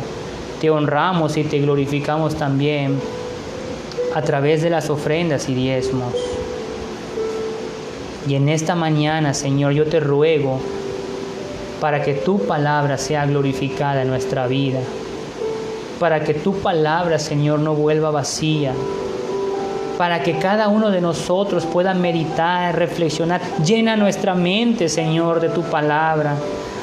Te honramos y te glorificamos también a través de las ofrendas y diezmos. Y en esta mañana, Señor, yo te ruego para que tu palabra sea glorificada en nuestra vida, para que tu palabra, Señor, no vuelva vacía, para que cada uno de nosotros pueda meditar, reflexionar. Llena nuestra mente, Señor, de tu palabra.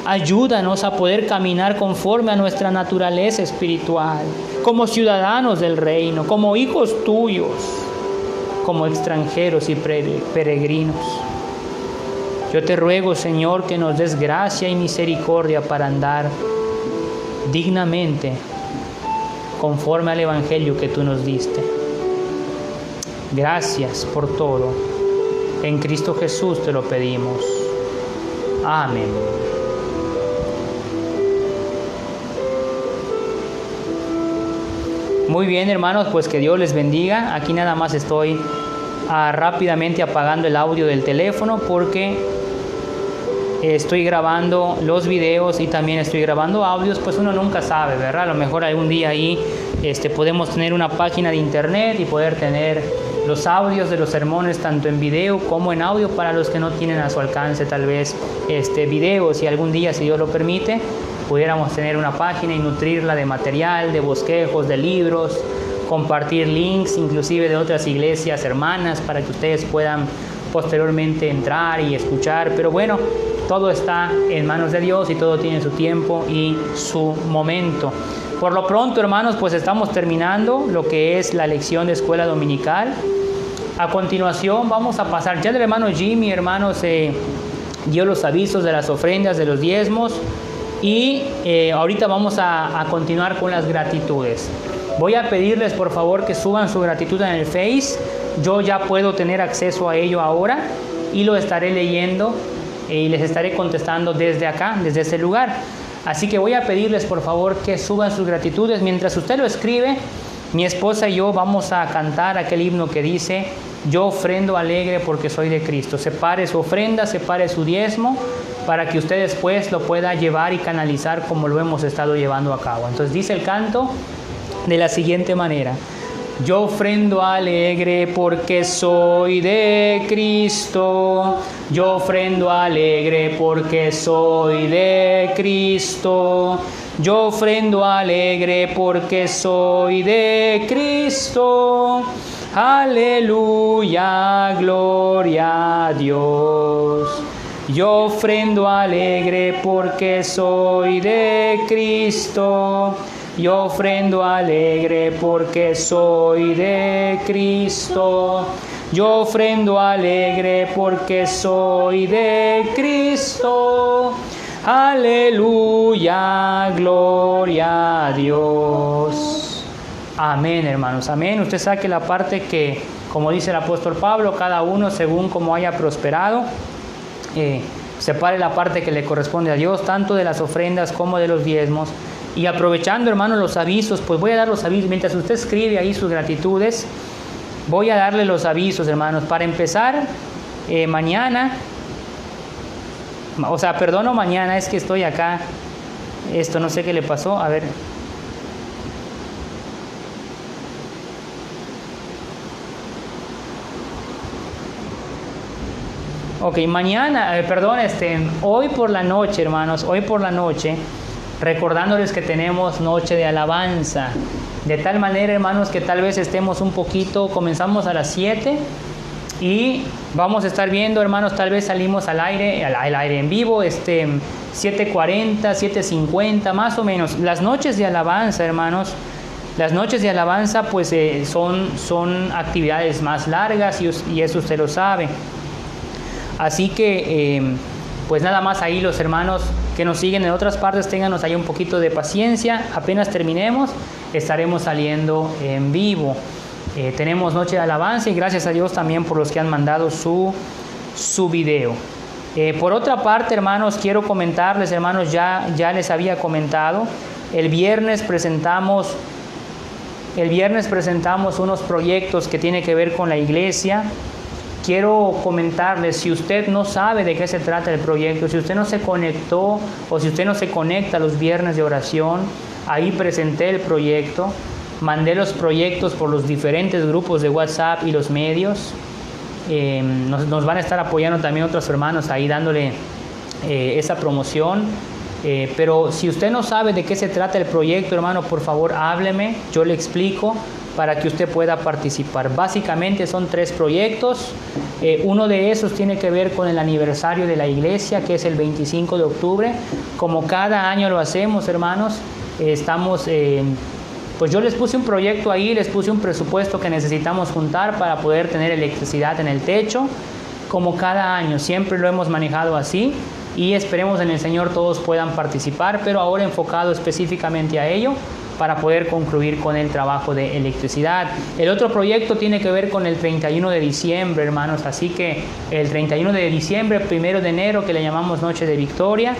Ayúdanos a poder caminar conforme a nuestra naturaleza espiritual, como ciudadanos del reino, como hijos tuyos, como extranjeros y peregrinos. Yo te ruego, Señor, que nos des gracia y misericordia para andar dignamente conforme al Evangelio que tú nos diste. Gracias por todo. En Cristo Jesús te lo pedimos. Amén. Muy bien, hermanos, pues que Dios les bendiga. Aquí nada más estoy rápidamente apagando el audio del teléfono porque estoy grabando los videos y también estoy grabando audios, pues uno nunca sabe, ¿verdad? A lo mejor algún día ahí podemos tener una página de internet y poder tener los audios de los sermones tanto en video como en audio para los que no tienen a su alcance tal vez videos, y algún día, si Dios lo permite, pudiéramos tener una página y nutrirla de material, de bosquejos, de libros, compartir links inclusive de otras iglesias hermanas para que ustedes puedan posteriormente entrar y escuchar. Pero bueno, todo está en manos de Dios y todo tiene su tiempo y su momento. Por lo pronto, hermanos, pues estamos terminando lo que es la lección de escuela dominical. A continuación vamos a pasar, ya el hermano Jimmy, hermanos, dio los avisos de las ofrendas, de los diezmos, y ahorita vamos a continuar con las gratitudes. Voy a pedirles por favor que suban su gratitud en el Face. Yo ya puedo tener acceso a ello ahora y lo estaré leyendo y les estaré contestando desde acá, desde este lugar. Así que voy a pedirles por favor que suban sus gratitudes. Mientras usted lo escribe, mi esposa y yo vamos a cantar aquel himno que dice: yo ofrendo alegre porque soy de Cristo. Separe su ofrenda, separe su diezmo, para que usted después lo pueda llevar y canalizar como lo hemos estado llevando a cabo. Entonces dice el canto de la siguiente manera: Yo ofrendo alegre porque soy de Cristo. Yo ofrendo alegre porque soy de Cristo. Yo ofrendo alegre porque soy de Cristo. Aleluya, gloria a Dios. Yo ofrendo alegre porque soy de Cristo. Yo ofrendo alegre porque soy de Cristo. Yo ofrendo alegre porque soy de Cristo. Aleluya, gloria a Dios. Amén, hermanos, amén. Usted sabe que la parte que, como dice el apóstol Pablo, cada uno según como haya prosperado, separe la parte que le corresponde a Dios, tanto de las ofrendas como de los diezmos. Y aprovechando, hermanos, los avisos, pues voy a dar los avisos, mientras usted escribe ahí sus gratitudes, voy a darle los avisos, hermanos. Para empezar, mañana, mañana, es que estoy acá, esto no sé qué le pasó, a ver. Ok, mañana, hoy por la noche, hermanos, hoy por la noche, recordándoles que tenemos noche de alabanza, de tal manera, hermanos, que tal vez estemos un poquito, comenzamos a las 7 y vamos a estar viendo, hermanos, tal vez salimos al aire en vivo, 7:40, 7:50, más o menos. Las noches de alabanza, hermanos, las noches de alabanza, pues son actividades más largas y eso usted lo sabe. Así que, pues nada más ahí los hermanos que nos siguen en otras partes, ténganos ahí un poquito de paciencia. Apenas terminemos, estaremos saliendo en vivo. Tenemos noche de alabanza y gracias a Dios también por los que han mandado su video. Por otra parte, hermanos, quiero comentarles, hermanos, ya les había comentado, el viernes presentamos unos proyectos que tienen que ver con la iglesia. Quiero comentarles, si usted no sabe de qué se trata el proyecto, si usted no se conectó o si usted no se conecta los viernes de oración, ahí presenté el proyecto, mandé los proyectos por los diferentes grupos de WhatsApp y los medios. Nos van a estar apoyando también otros hermanos ahí dándole esa promoción. Pero si usted no sabe de qué se trata el proyecto, hermano, por favor hábleme, yo le explico para que usted pueda participar. Básicamente son 3 proyectos. Uno de esos tiene que ver con el aniversario de la iglesia, que es el 25 de octubre. Como cada año lo hacemos, hermanos, pues yo les puse un proyecto ahí, les puse un presupuesto que necesitamos juntar para poder tener electricidad en el techo. Como cada año, siempre lo hemos manejado así. Y esperemos en el Señor todos puedan participar, pero ahora enfocado específicamente a ello para poder concluir con el trabajo de electricidad. El otro proyecto tiene que ver con el 31 de diciembre, hermanos, así que el 31 de diciembre, 1 de enero, que le llamamos Noche de Victoria,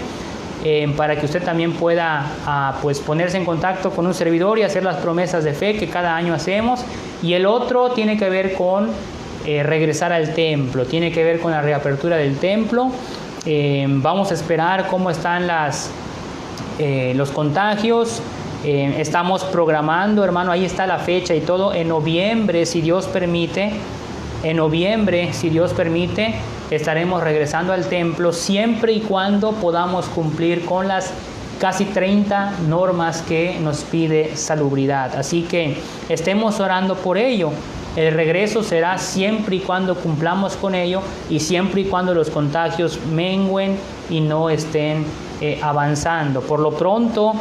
para que usted también pueda pues ponerse en contacto con un servidor y hacer las promesas de fe que cada año hacemos. Y el otro tiene que ver con regresar al templo, tiene que ver con la reapertura del templo. Vamos a esperar cómo están los contagios. Estamos programando, hermano, ahí está la fecha y todo. En noviembre, si Dios permite, estaremos regresando al templo siempre y cuando podamos cumplir con las casi 30 normas que nos pide salubridad. Así que estemos orando por ello. El regreso será siempre y cuando cumplamos con ello y siempre y cuando los contagios mengüen y no estén avanzando. Por lo pronto,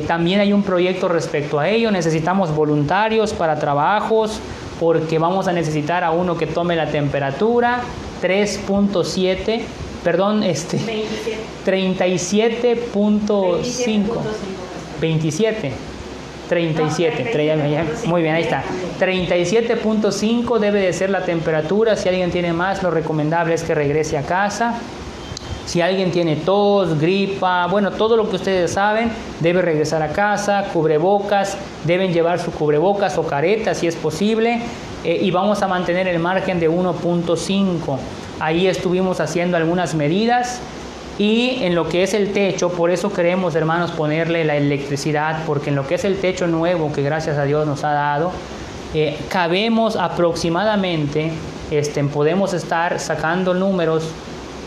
también hay un proyecto respecto a ello. Necesitamos voluntarios para trabajos porque vamos a necesitar a uno que tome la temperatura 37.5. 27. Muy bien, ahí está. 37.5 debe de ser la temperatura. Si alguien tiene más, lo recomendable es que regrese a casa. Si alguien tiene tos, gripa, bueno, todo lo que ustedes saben, debe regresar a casa. Cubrebocas, deben llevar su cubrebocas o careta si es posible. Y vamos a mantener el margen de 1.5. Ahí estuvimos haciendo algunas medidas. Y en lo que es el techo, por eso queremos, hermanos, ponerle la electricidad, porque en lo que es el techo nuevo que gracias a Dios nos ha dado, cabemos aproximadamente, podemos estar sacando números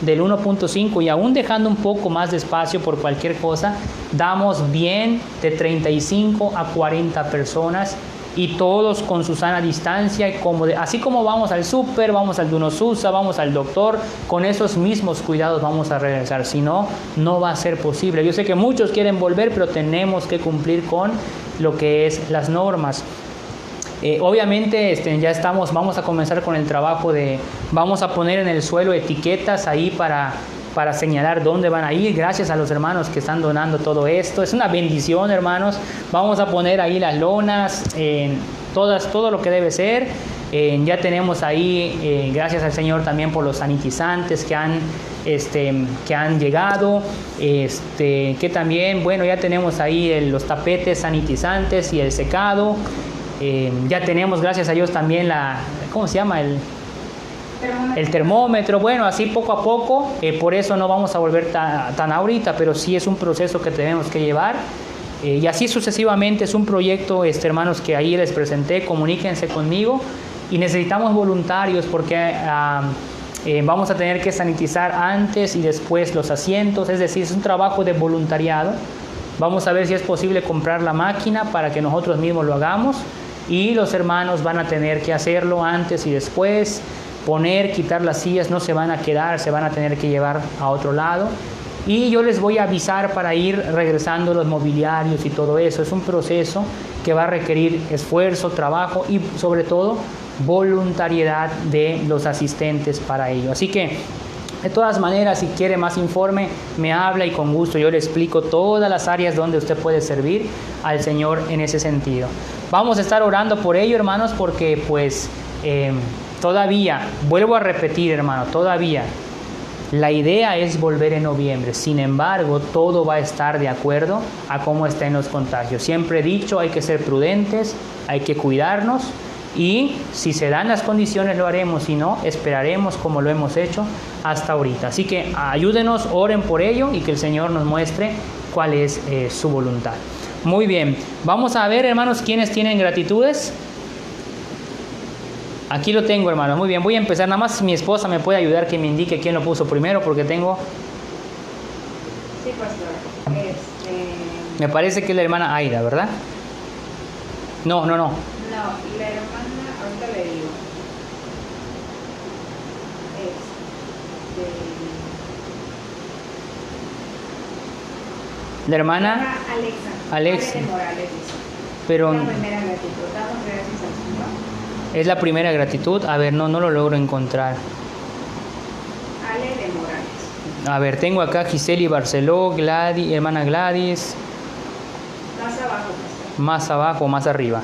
del 1.5 y aún dejando un poco más de espacio por cualquier cosa, damos bien de 35 a 40 personas y todos con su sana distancia, y así como vamos al súper, vamos al Dunosusa, vamos al doctor, con esos mismos cuidados vamos a regresar, si no, no va a ser posible. Yo sé que muchos quieren volver, pero tenemos que cumplir con lo que es las normas. Obviamente vamos a comenzar con el trabajo vamos a poner en el suelo etiquetas ahí para señalar dónde van a ir. Gracias a los hermanos que están donando todo esto. Es una bendición, hermanos. Vamos a poner ahí las lonas, todo lo que debe ser. Ya tenemos ahí, gracias al Señor también por los sanitizantes que han llegado. Que también, bueno, ya tenemos ahí los tapetes sanitizantes y el secado. Ya tenemos, gracias a Dios, también ¿cómo se llama? El termómetro. Bueno, así poco a poco, por eso no vamos a volver tan ahorita, pero sí es un proceso que tenemos que llevar. Y así sucesivamente es un proyecto, hermanos, que ahí les presenté. Comuníquense conmigo y necesitamos voluntarios porque vamos a tener que sanitizar antes y después los asientos, es decir, es un trabajo de voluntariado. Vamos a ver si es posible comprar la máquina para que nosotros mismos lo hagamos, y los hermanos van a tener que hacerlo antes y después, quitar las sillas, no se van a quedar, se van a tener que llevar a otro lado, y yo les voy a avisar para ir regresando los mobiliarios y todo eso. Es un proceso que va a requerir esfuerzo, trabajo y sobre todo voluntariedad de los asistentes para ello. Así que de todas maneras, si quiere más informe, me habla y con gusto yo le explico todas las áreas donde usted puede servir al Señor en ese sentido. Vamos a estar orando por ello, hermanos, porque pues todavía, vuelvo a repetir, hermano, todavía la idea es volver en noviembre. Sin embargo, todo va a estar de acuerdo a cómo estén los contagios. Siempre he dicho, hay que ser prudentes, hay que cuidarnos. Y si se dan las condiciones lo haremos, si no, esperaremos como lo hemos hecho hasta ahorita. Así que ayúdenos, oren por ello y que el Señor nos muestre cuál es su voluntad. Muy bien, vamos a ver, hermanos, quiénes tienen gratitudes. Aquí lo tengo, hermanos. Muy bien, voy a empezar. Nada más mi esposa me puede ayudar, que me indique quién lo puso primero, porque tengo... Sí, pastor. Me parece que es la hermana Aida, ¿verdad? No. No, la hermana, ahorita le digo. La hermana Alexa. Ale de Morales dice. Pero la primera gratitud. Damos gracias al Señor. es la primera gratitud. A ver, no lo logro encontrar. Ale de Morales. A ver, tengo acá Giseli Barceló, Gladys, hermana Gladys. Más abajo, pastor. Más abajo, más arriba.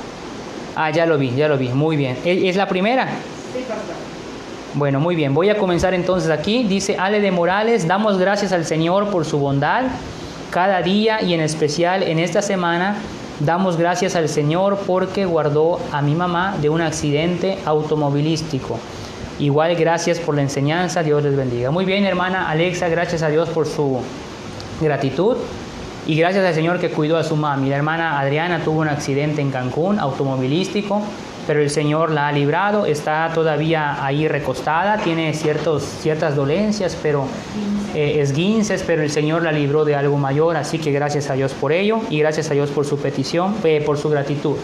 Ah, ya lo vi, muy bien. ¿Es la primera? Sí, pastor. Bueno, muy bien. Voy a comenzar entonces aquí. Dice Ale de Morales: damos gracias al Señor por su bondad cada día, y en especial en esta semana damos gracias al Señor porque guardó a mi mamá de un accidente automovilístico. Igual gracias por la enseñanza, Dios les bendiga. Muy bien, hermana Alexa, gracias a Dios por su gratitud. Y gracias al Señor que cuidó a su mami. La hermana Adriana tuvo un accidente en Cancún, automovilístico, pero el Señor la ha librado. Está todavía ahí recostada, tiene ciertas dolencias, pero esguinces, pero el Señor la libró de algo mayor. Así que gracias a Dios por ello, y gracias a Dios por su petición, por su gratitud.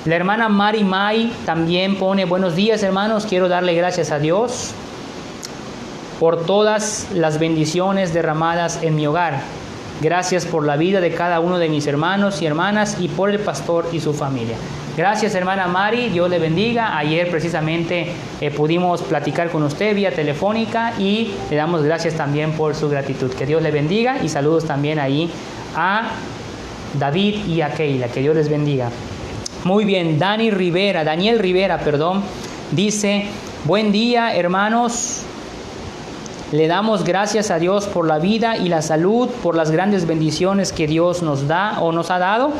La hermana Mari May también pone: buenos días, hermanos, quiero darle gracias a Dios por todas las bendiciones derramadas en mi hogar. Gracias por la vida de cada uno de mis hermanos y hermanas, y por el pastor y su familia. Gracias, hermana Mari, Dios le bendiga. Ayer precisamente pudimos platicar con usted vía telefónica, y le damos gracias también por su gratitud. Que Dios le bendiga, y saludos también ahí a David y a Keila. Que Dios les bendiga. Muy bien, Daniel Rivera, dice: buen día, hermanos. Le damos gracias a Dios por la vida y la salud, por las grandes bendiciones que Dios nos da o nos ha dado.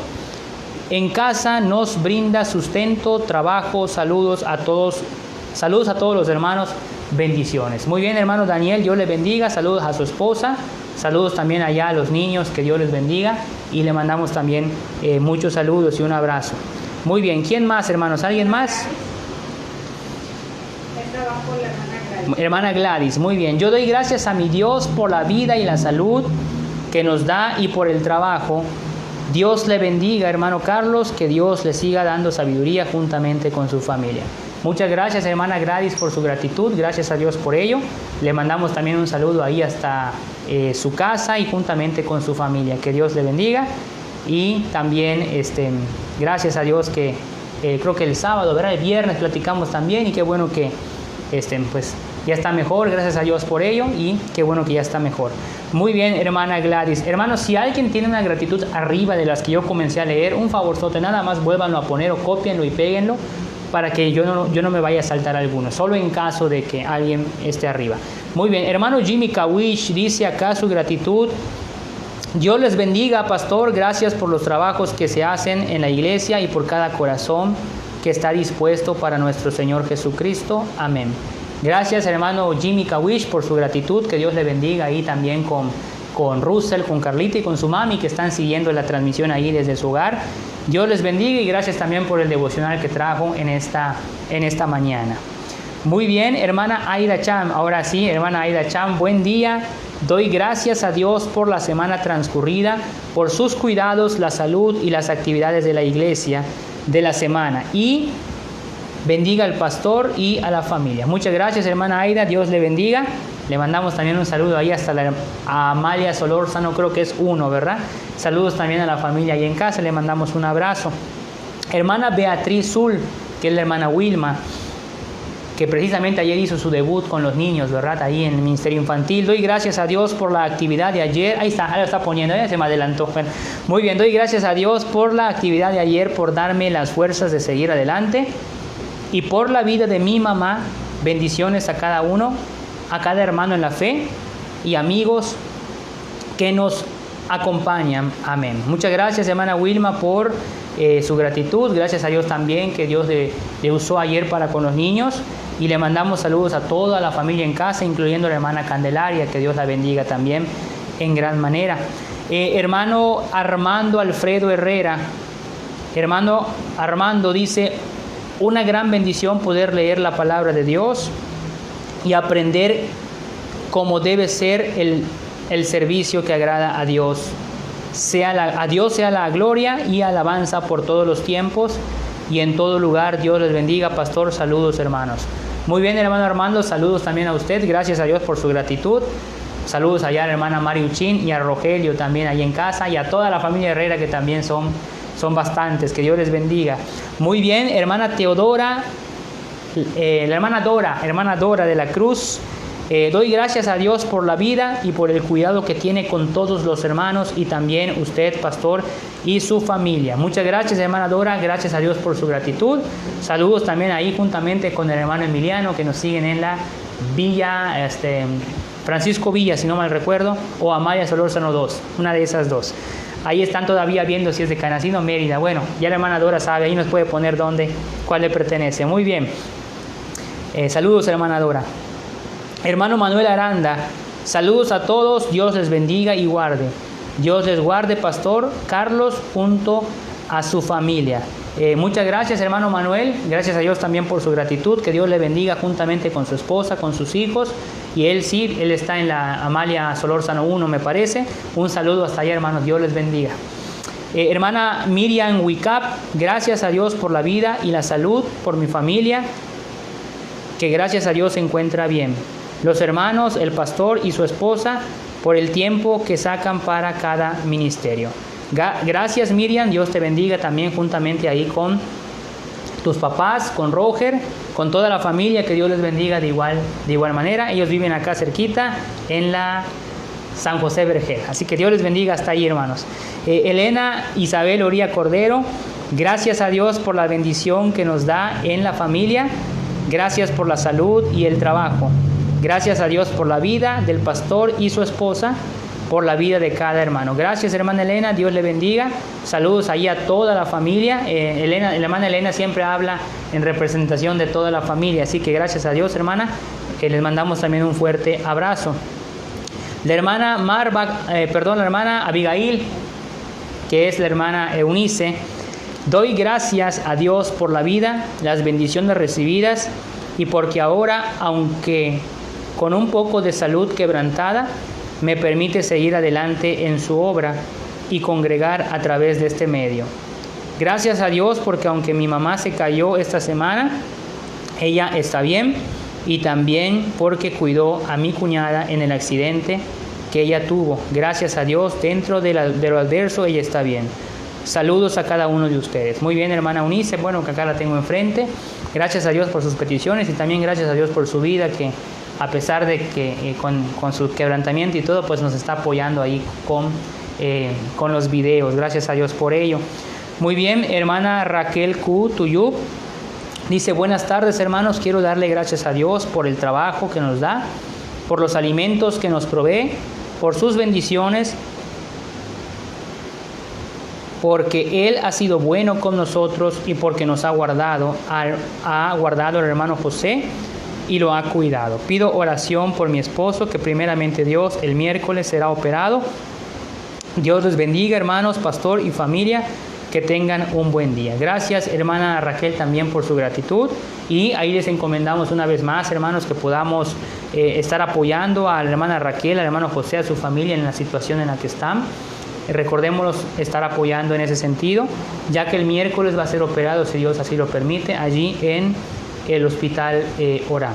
En casa nos brinda sustento, trabajo. Saludos a todos los hermanos, bendiciones. Muy bien, hermano Daniel, Dios le bendiga. Saludos a su esposa, saludos también allá a los niños, que Dios les bendiga, y le mandamos también muchos saludos y un abrazo. Muy bien. ¿Quién más, hermanos? ¿Alguien más? Esta va por la hermana Gladys. Hermana Gladys, muy bien. Yo doy gracias a mi Dios por la vida y la salud que nos da y por el trabajo. Dios le bendiga, hermano Carlos, que Dios le siga dando sabiduría juntamente con su familia. Muchas gracias, hermana Gladys, por su gratitud. Gracias a Dios por ello. Le mandamos también un saludo ahí hasta su casa y juntamente con su familia. Que Dios le bendiga. Y también gracias a Dios que creo que el sábado, ¿verdad? El viernes platicamos también y qué bueno que pues ya está mejor. Gracias a Dios por ello y qué bueno que ya está mejor. Muy bien, hermana Gladys. Hermanos, si alguien tiene una gratitud arriba de las que yo comencé a leer, un favorzote, nada más vuélvanlo a poner o cópienlo y péguenlo para que yo no me vaya a saltar alguno, solo en caso de que alguien esté arriba. Muy bien, hermano Jimmy Kawish dice acá su gratitud. Dios les bendiga, pastor, gracias por los trabajos que se hacen en la iglesia y por cada corazón que está dispuesto para nuestro Señor Jesucristo. Amén. Gracias, hermano Jimmy Kawish, por su gratitud. Que Dios le bendiga ahí también con Russell, con Carlita y con su mami que están siguiendo la transmisión ahí desde su hogar. Dios les bendiga y gracias también por el devocional que trajo en esta mañana. Muy bien, hermana Aida Cham. Ahora sí, hermana Aida Cham, buen día. Doy gracias a Dios por la semana transcurrida, por sus cuidados, la salud y las actividades de la iglesia de la semana. Y bendiga al pastor y a la familia. Muchas gracias, hermana Aida. Dios le bendiga. Le mandamos también un saludo ahí hasta a Amalia Solórzano, creo que es 1, ¿verdad? Saludos también a la familia ahí en casa. Le mandamos un abrazo. Hermana Beatriz Zul, que es la hermana Wilma, que precisamente ayer hizo su debut con los niños, ¿verdad? Ahí en el Ministerio Infantil. Doy gracias a Dios por la actividad de ayer. Ahí está, lo está poniendo, ya se me adelantó. Bueno, muy bien, doy gracias a Dios por la actividad de ayer, por darme las fuerzas de seguir adelante. Y por la vida de mi mamá, bendiciones a cada uno, a cada hermano en la fe y amigos que nos acompañan. Amén. Muchas gracias, hermana Wilma, por su gratitud. Gracias a Dios también que Dios le usó ayer para con los niños. Y le mandamos saludos a toda la familia en casa, incluyendo a la hermana Candelaria, que Dios la bendiga también en gran manera. Hermano Armando Alfredo Herrera. Hermano Armando dice: una gran bendición poder leer la palabra de Dios y aprender cómo debe ser el servicio que agrada a Dios. A Dios sea la gloria y alabanza por todos los tiempos y en todo lugar. Dios les bendiga, pastor. Saludos, hermanos. Muy bien, hermano Armando, saludos también a usted. Gracias a Dios por su gratitud. Saludos allá a la hermana Mari Uchín y a Rogelio también ahí en casa y a toda la familia Herrera, que también son bastantes. Que Dios les bendiga. Muy bien, hermana Teodora, la hermana Dora de la Cruz. Doy gracias a Dios por la vida y por el cuidado que tiene con todos los hermanos y también usted, pastor, y su familia. Muchas gracias, hermana Dora. Gracias a Dios por su gratitud. Saludos también ahí juntamente con el hermano Emiliano, que nos siguen en la Villa, Francisco Villa, si no mal recuerdo, o Amaya Solórzano 2, una de esas dos. Ahí están todavía viendo si es de Canacín o Mérida. Bueno, ya la hermana Dora sabe, ahí nos puede poner cuál le pertenece. Muy bien. Saludos, hermana Dora. Hermano Manuel Aranda, saludos a todos. Dios les bendiga y guarde. Dios les guarde, pastor Carlos, junto a su familia. Muchas gracias, hermano Manuel. Gracias a Dios también por su gratitud. Que Dios le bendiga juntamente con su esposa, con sus hijos. Y él está en la Amalia Solórzano 1, me parece. Un saludo hasta allá, hermanos. Dios les bendiga. Hermana Miriam Wicap, gracias a Dios por la vida y la salud, por mi familia, que gracias a Dios se encuentra bien. Los hermanos, el pastor y su esposa, por el tiempo que sacan para cada ministerio. Gracias, Miriam. Dios te bendiga también juntamente ahí con tus papás, con Roger, con toda la familia. Que Dios les bendiga de igual manera. Ellos viven acá cerquita en la San José Vergel. Así que Dios les bendiga hasta ahí, hermanos. Elena Isabel Oría Cordero, gracias a Dios por la bendición que nos da en la familia. Gracias por la salud y el trabajo. Gracias a Dios por la vida del pastor y su esposa, por la vida de cada hermano. Gracias, hermana Elena, Dios le bendiga. Saludos ahí a toda la familia. La hermana Elena siempre habla en representación de toda la familia, así que gracias a Dios, hermana, les mandamos también un fuerte abrazo. La hermana la hermana Abigail, que es la hermana Eunice, Doy gracias a Dios por la vida, las bendiciones recibidas y porque ahora, aunque con un poco de salud quebrantada, me permite seguir adelante en su obra y congregar a través de este medio. Gracias a Dios porque aunque mi mamá se cayó esta semana, ella está bien, y también porque cuidó a mi cuñada en el accidente que ella tuvo. Gracias a Dios, dentro de lo adverso, ella está bien. Saludos a cada uno de ustedes. Muy bien, hermana Eunice, bueno, que acá la tengo enfrente. Gracias a Dios por sus peticiones y también gracias a Dios por su vida, que a pesar de que con su quebrantamiento y todo, pues nos está apoyando ahí con los videos. Gracias a Dios por ello. Muy bien, hermana Raquel Q. Tuyub dice: buenas tardes, hermanos, quiero darle gracias a Dios por el trabajo que nos da, por los alimentos que nos provee, por sus bendiciones, porque Él ha sido bueno con nosotros y porque nos ha guardado al hermano José y lo ha cuidado. Pido oración por mi esposo, que primeramente Dios el miércoles será operado. Dios les bendiga, hermanos, pastor y familia, que tengan un buen día. Gracias, hermana Raquel, también por su gratitud, y ahí les encomendamos una vez más, hermanos, que podamos estar apoyando a la hermana Raquel, al hermano José, a su familia en la situación en la que están. Recordémonos estar apoyando en ese sentido, ya que el miércoles va a ser operado, si Dios así lo permite, allí en el hospital Orán.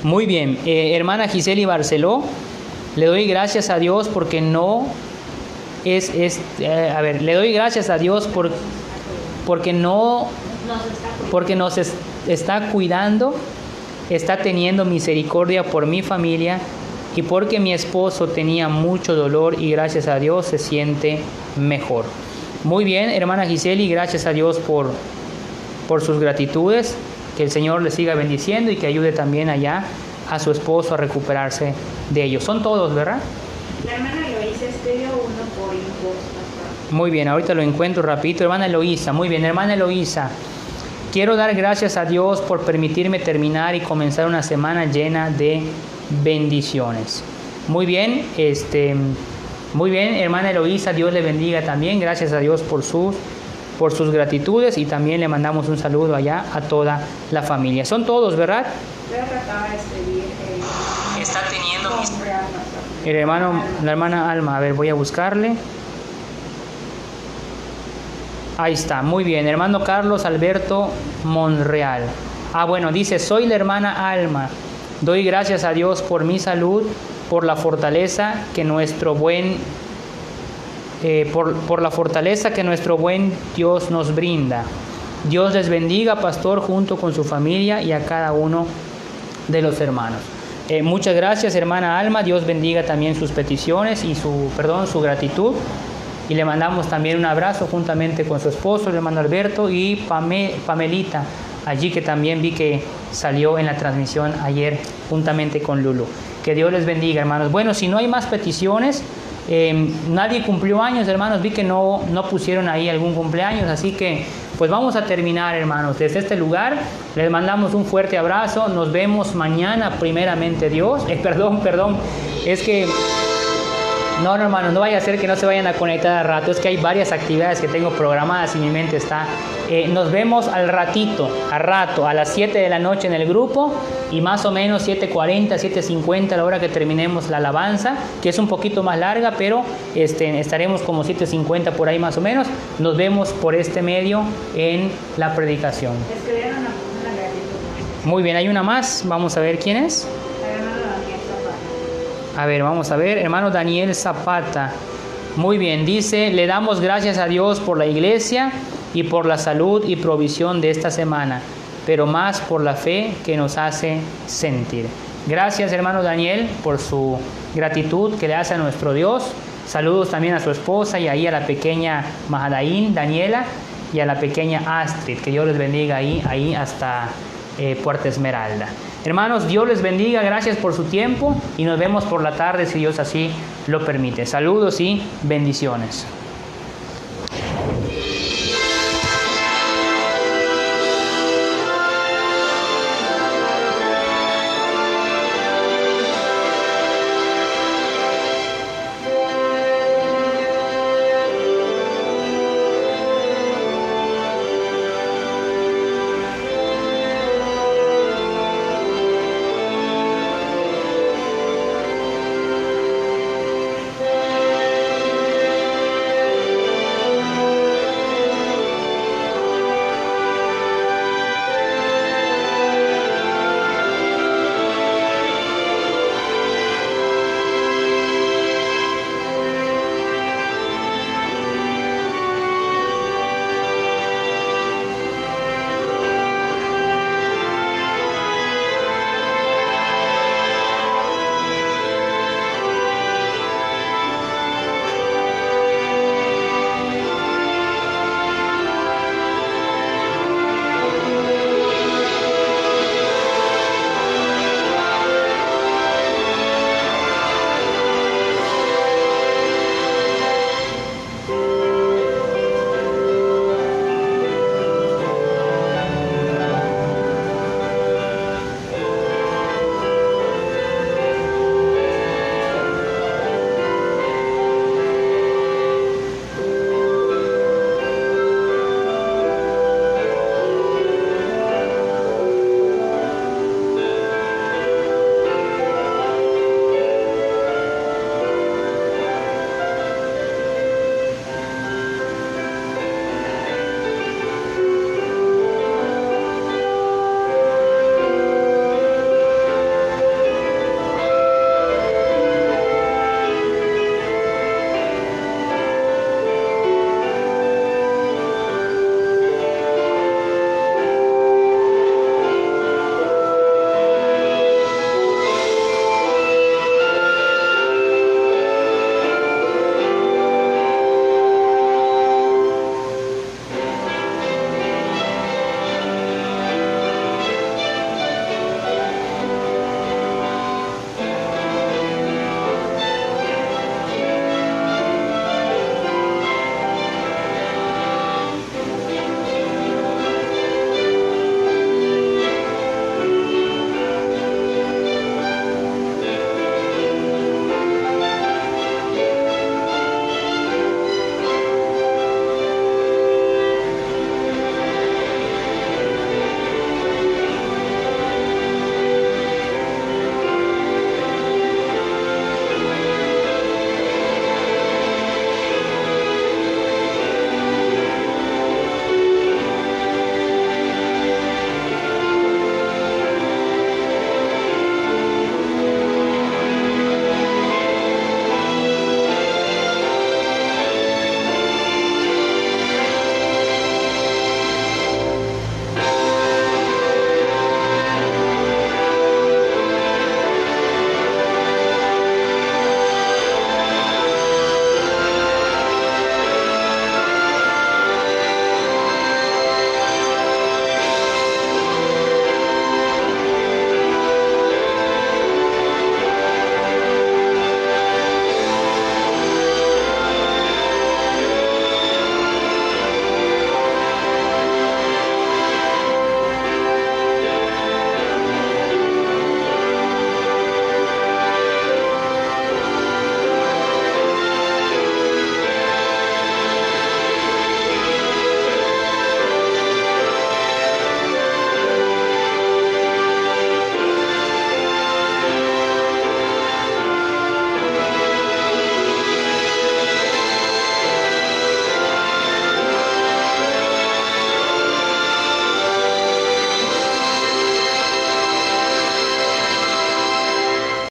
Muy bien, hermana Giseli Barceló, le doy gracias a Dios porque le doy gracias a Dios porque nos está cuidando, está teniendo misericordia por mi familia y porque mi esposo tenía mucho dolor y gracias a Dios se siente mejor. Muy bien, hermana Giseli, gracias a Dios por sus gratitudes, que el Señor le siga bendiciendo y que ayude también allá a su esposo a recuperarse de ellos. Son todos, ¿verdad? La hermana Eloísa escribió uno por impuestos. Muy bien, ahorita lo encuentro rapidito. Hermana Eloísa, muy bien, hermana Eloísa. Quiero dar gracias a Dios por permitirme terminar y comenzar una semana llena de bendiciones. Muy bien, muy bien, hermana Eloísa, Dios le bendiga también. Gracias a Dios por sus gratitudes y también le mandamos un saludo allá a toda la familia. Son todos, ¿verdad? Creo que acaba de escribir. Está teniendo la hermana Alma. A ver, voy a buscarle. Ahí está, muy bien, hermano Carlos Alberto Monreal. Bueno, dice: soy la hermana Alma. Doy gracias a Dios por mi salud, por la fortaleza que nuestro buen Dios nos brinda. Dios les bendiga, pastor, junto con su familia y a cada uno de los hermanos. Muchas gracias, hermana Alma. Dios bendiga también sus peticiones y su gratitud. Y le mandamos también un abrazo juntamente con su esposo, el hermano Alberto, y Pamelita, allí que también vi que salió en la transmisión ayer juntamente con Lulu. Que Dios les bendiga, hermanos. Bueno, si no hay más peticiones, nadie cumplió años, hermanos. Vi que no pusieron ahí algún cumpleaños, así que pues vamos a terminar, hermanos. Desde este lugar les mandamos un fuerte abrazo. Nos vemos mañana, primeramente Dios. Perdón, es que... No, hermanos, no vaya a ser que no se vayan a conectar a rato. Es que hay varias actividades que tengo programadas y mi mente está... nos vemos a las 7 de la noche en el grupo y más o menos 7:40, 7:50 a la hora que terminemos la alabanza, que es un poquito más larga, pero estaremos como 7:50 por ahí más o menos. Nos vemos por este medio en la predicación. Escribieron una gratitud. Muy bien, hay una más. Vamos a ver quién es. A ver, vamos a ver, hermano Daniel Zapata. Muy bien, dice: le damos gracias a Dios por la iglesia y por la salud y provisión de esta semana, pero más por la fe que nos hace sentir. Gracias, hermano Daniel, por su gratitud que le hace a nuestro Dios. Saludos también a su esposa y ahí a la pequeña Mahadaín, Daniela, y a la pequeña Astrid. Que Dios les bendiga ahí hasta Puerto Esmeralda. Hermanos, Dios les bendiga, gracias por su tiempo y nos vemos por la tarde si Dios así lo permite. Saludos y bendiciones.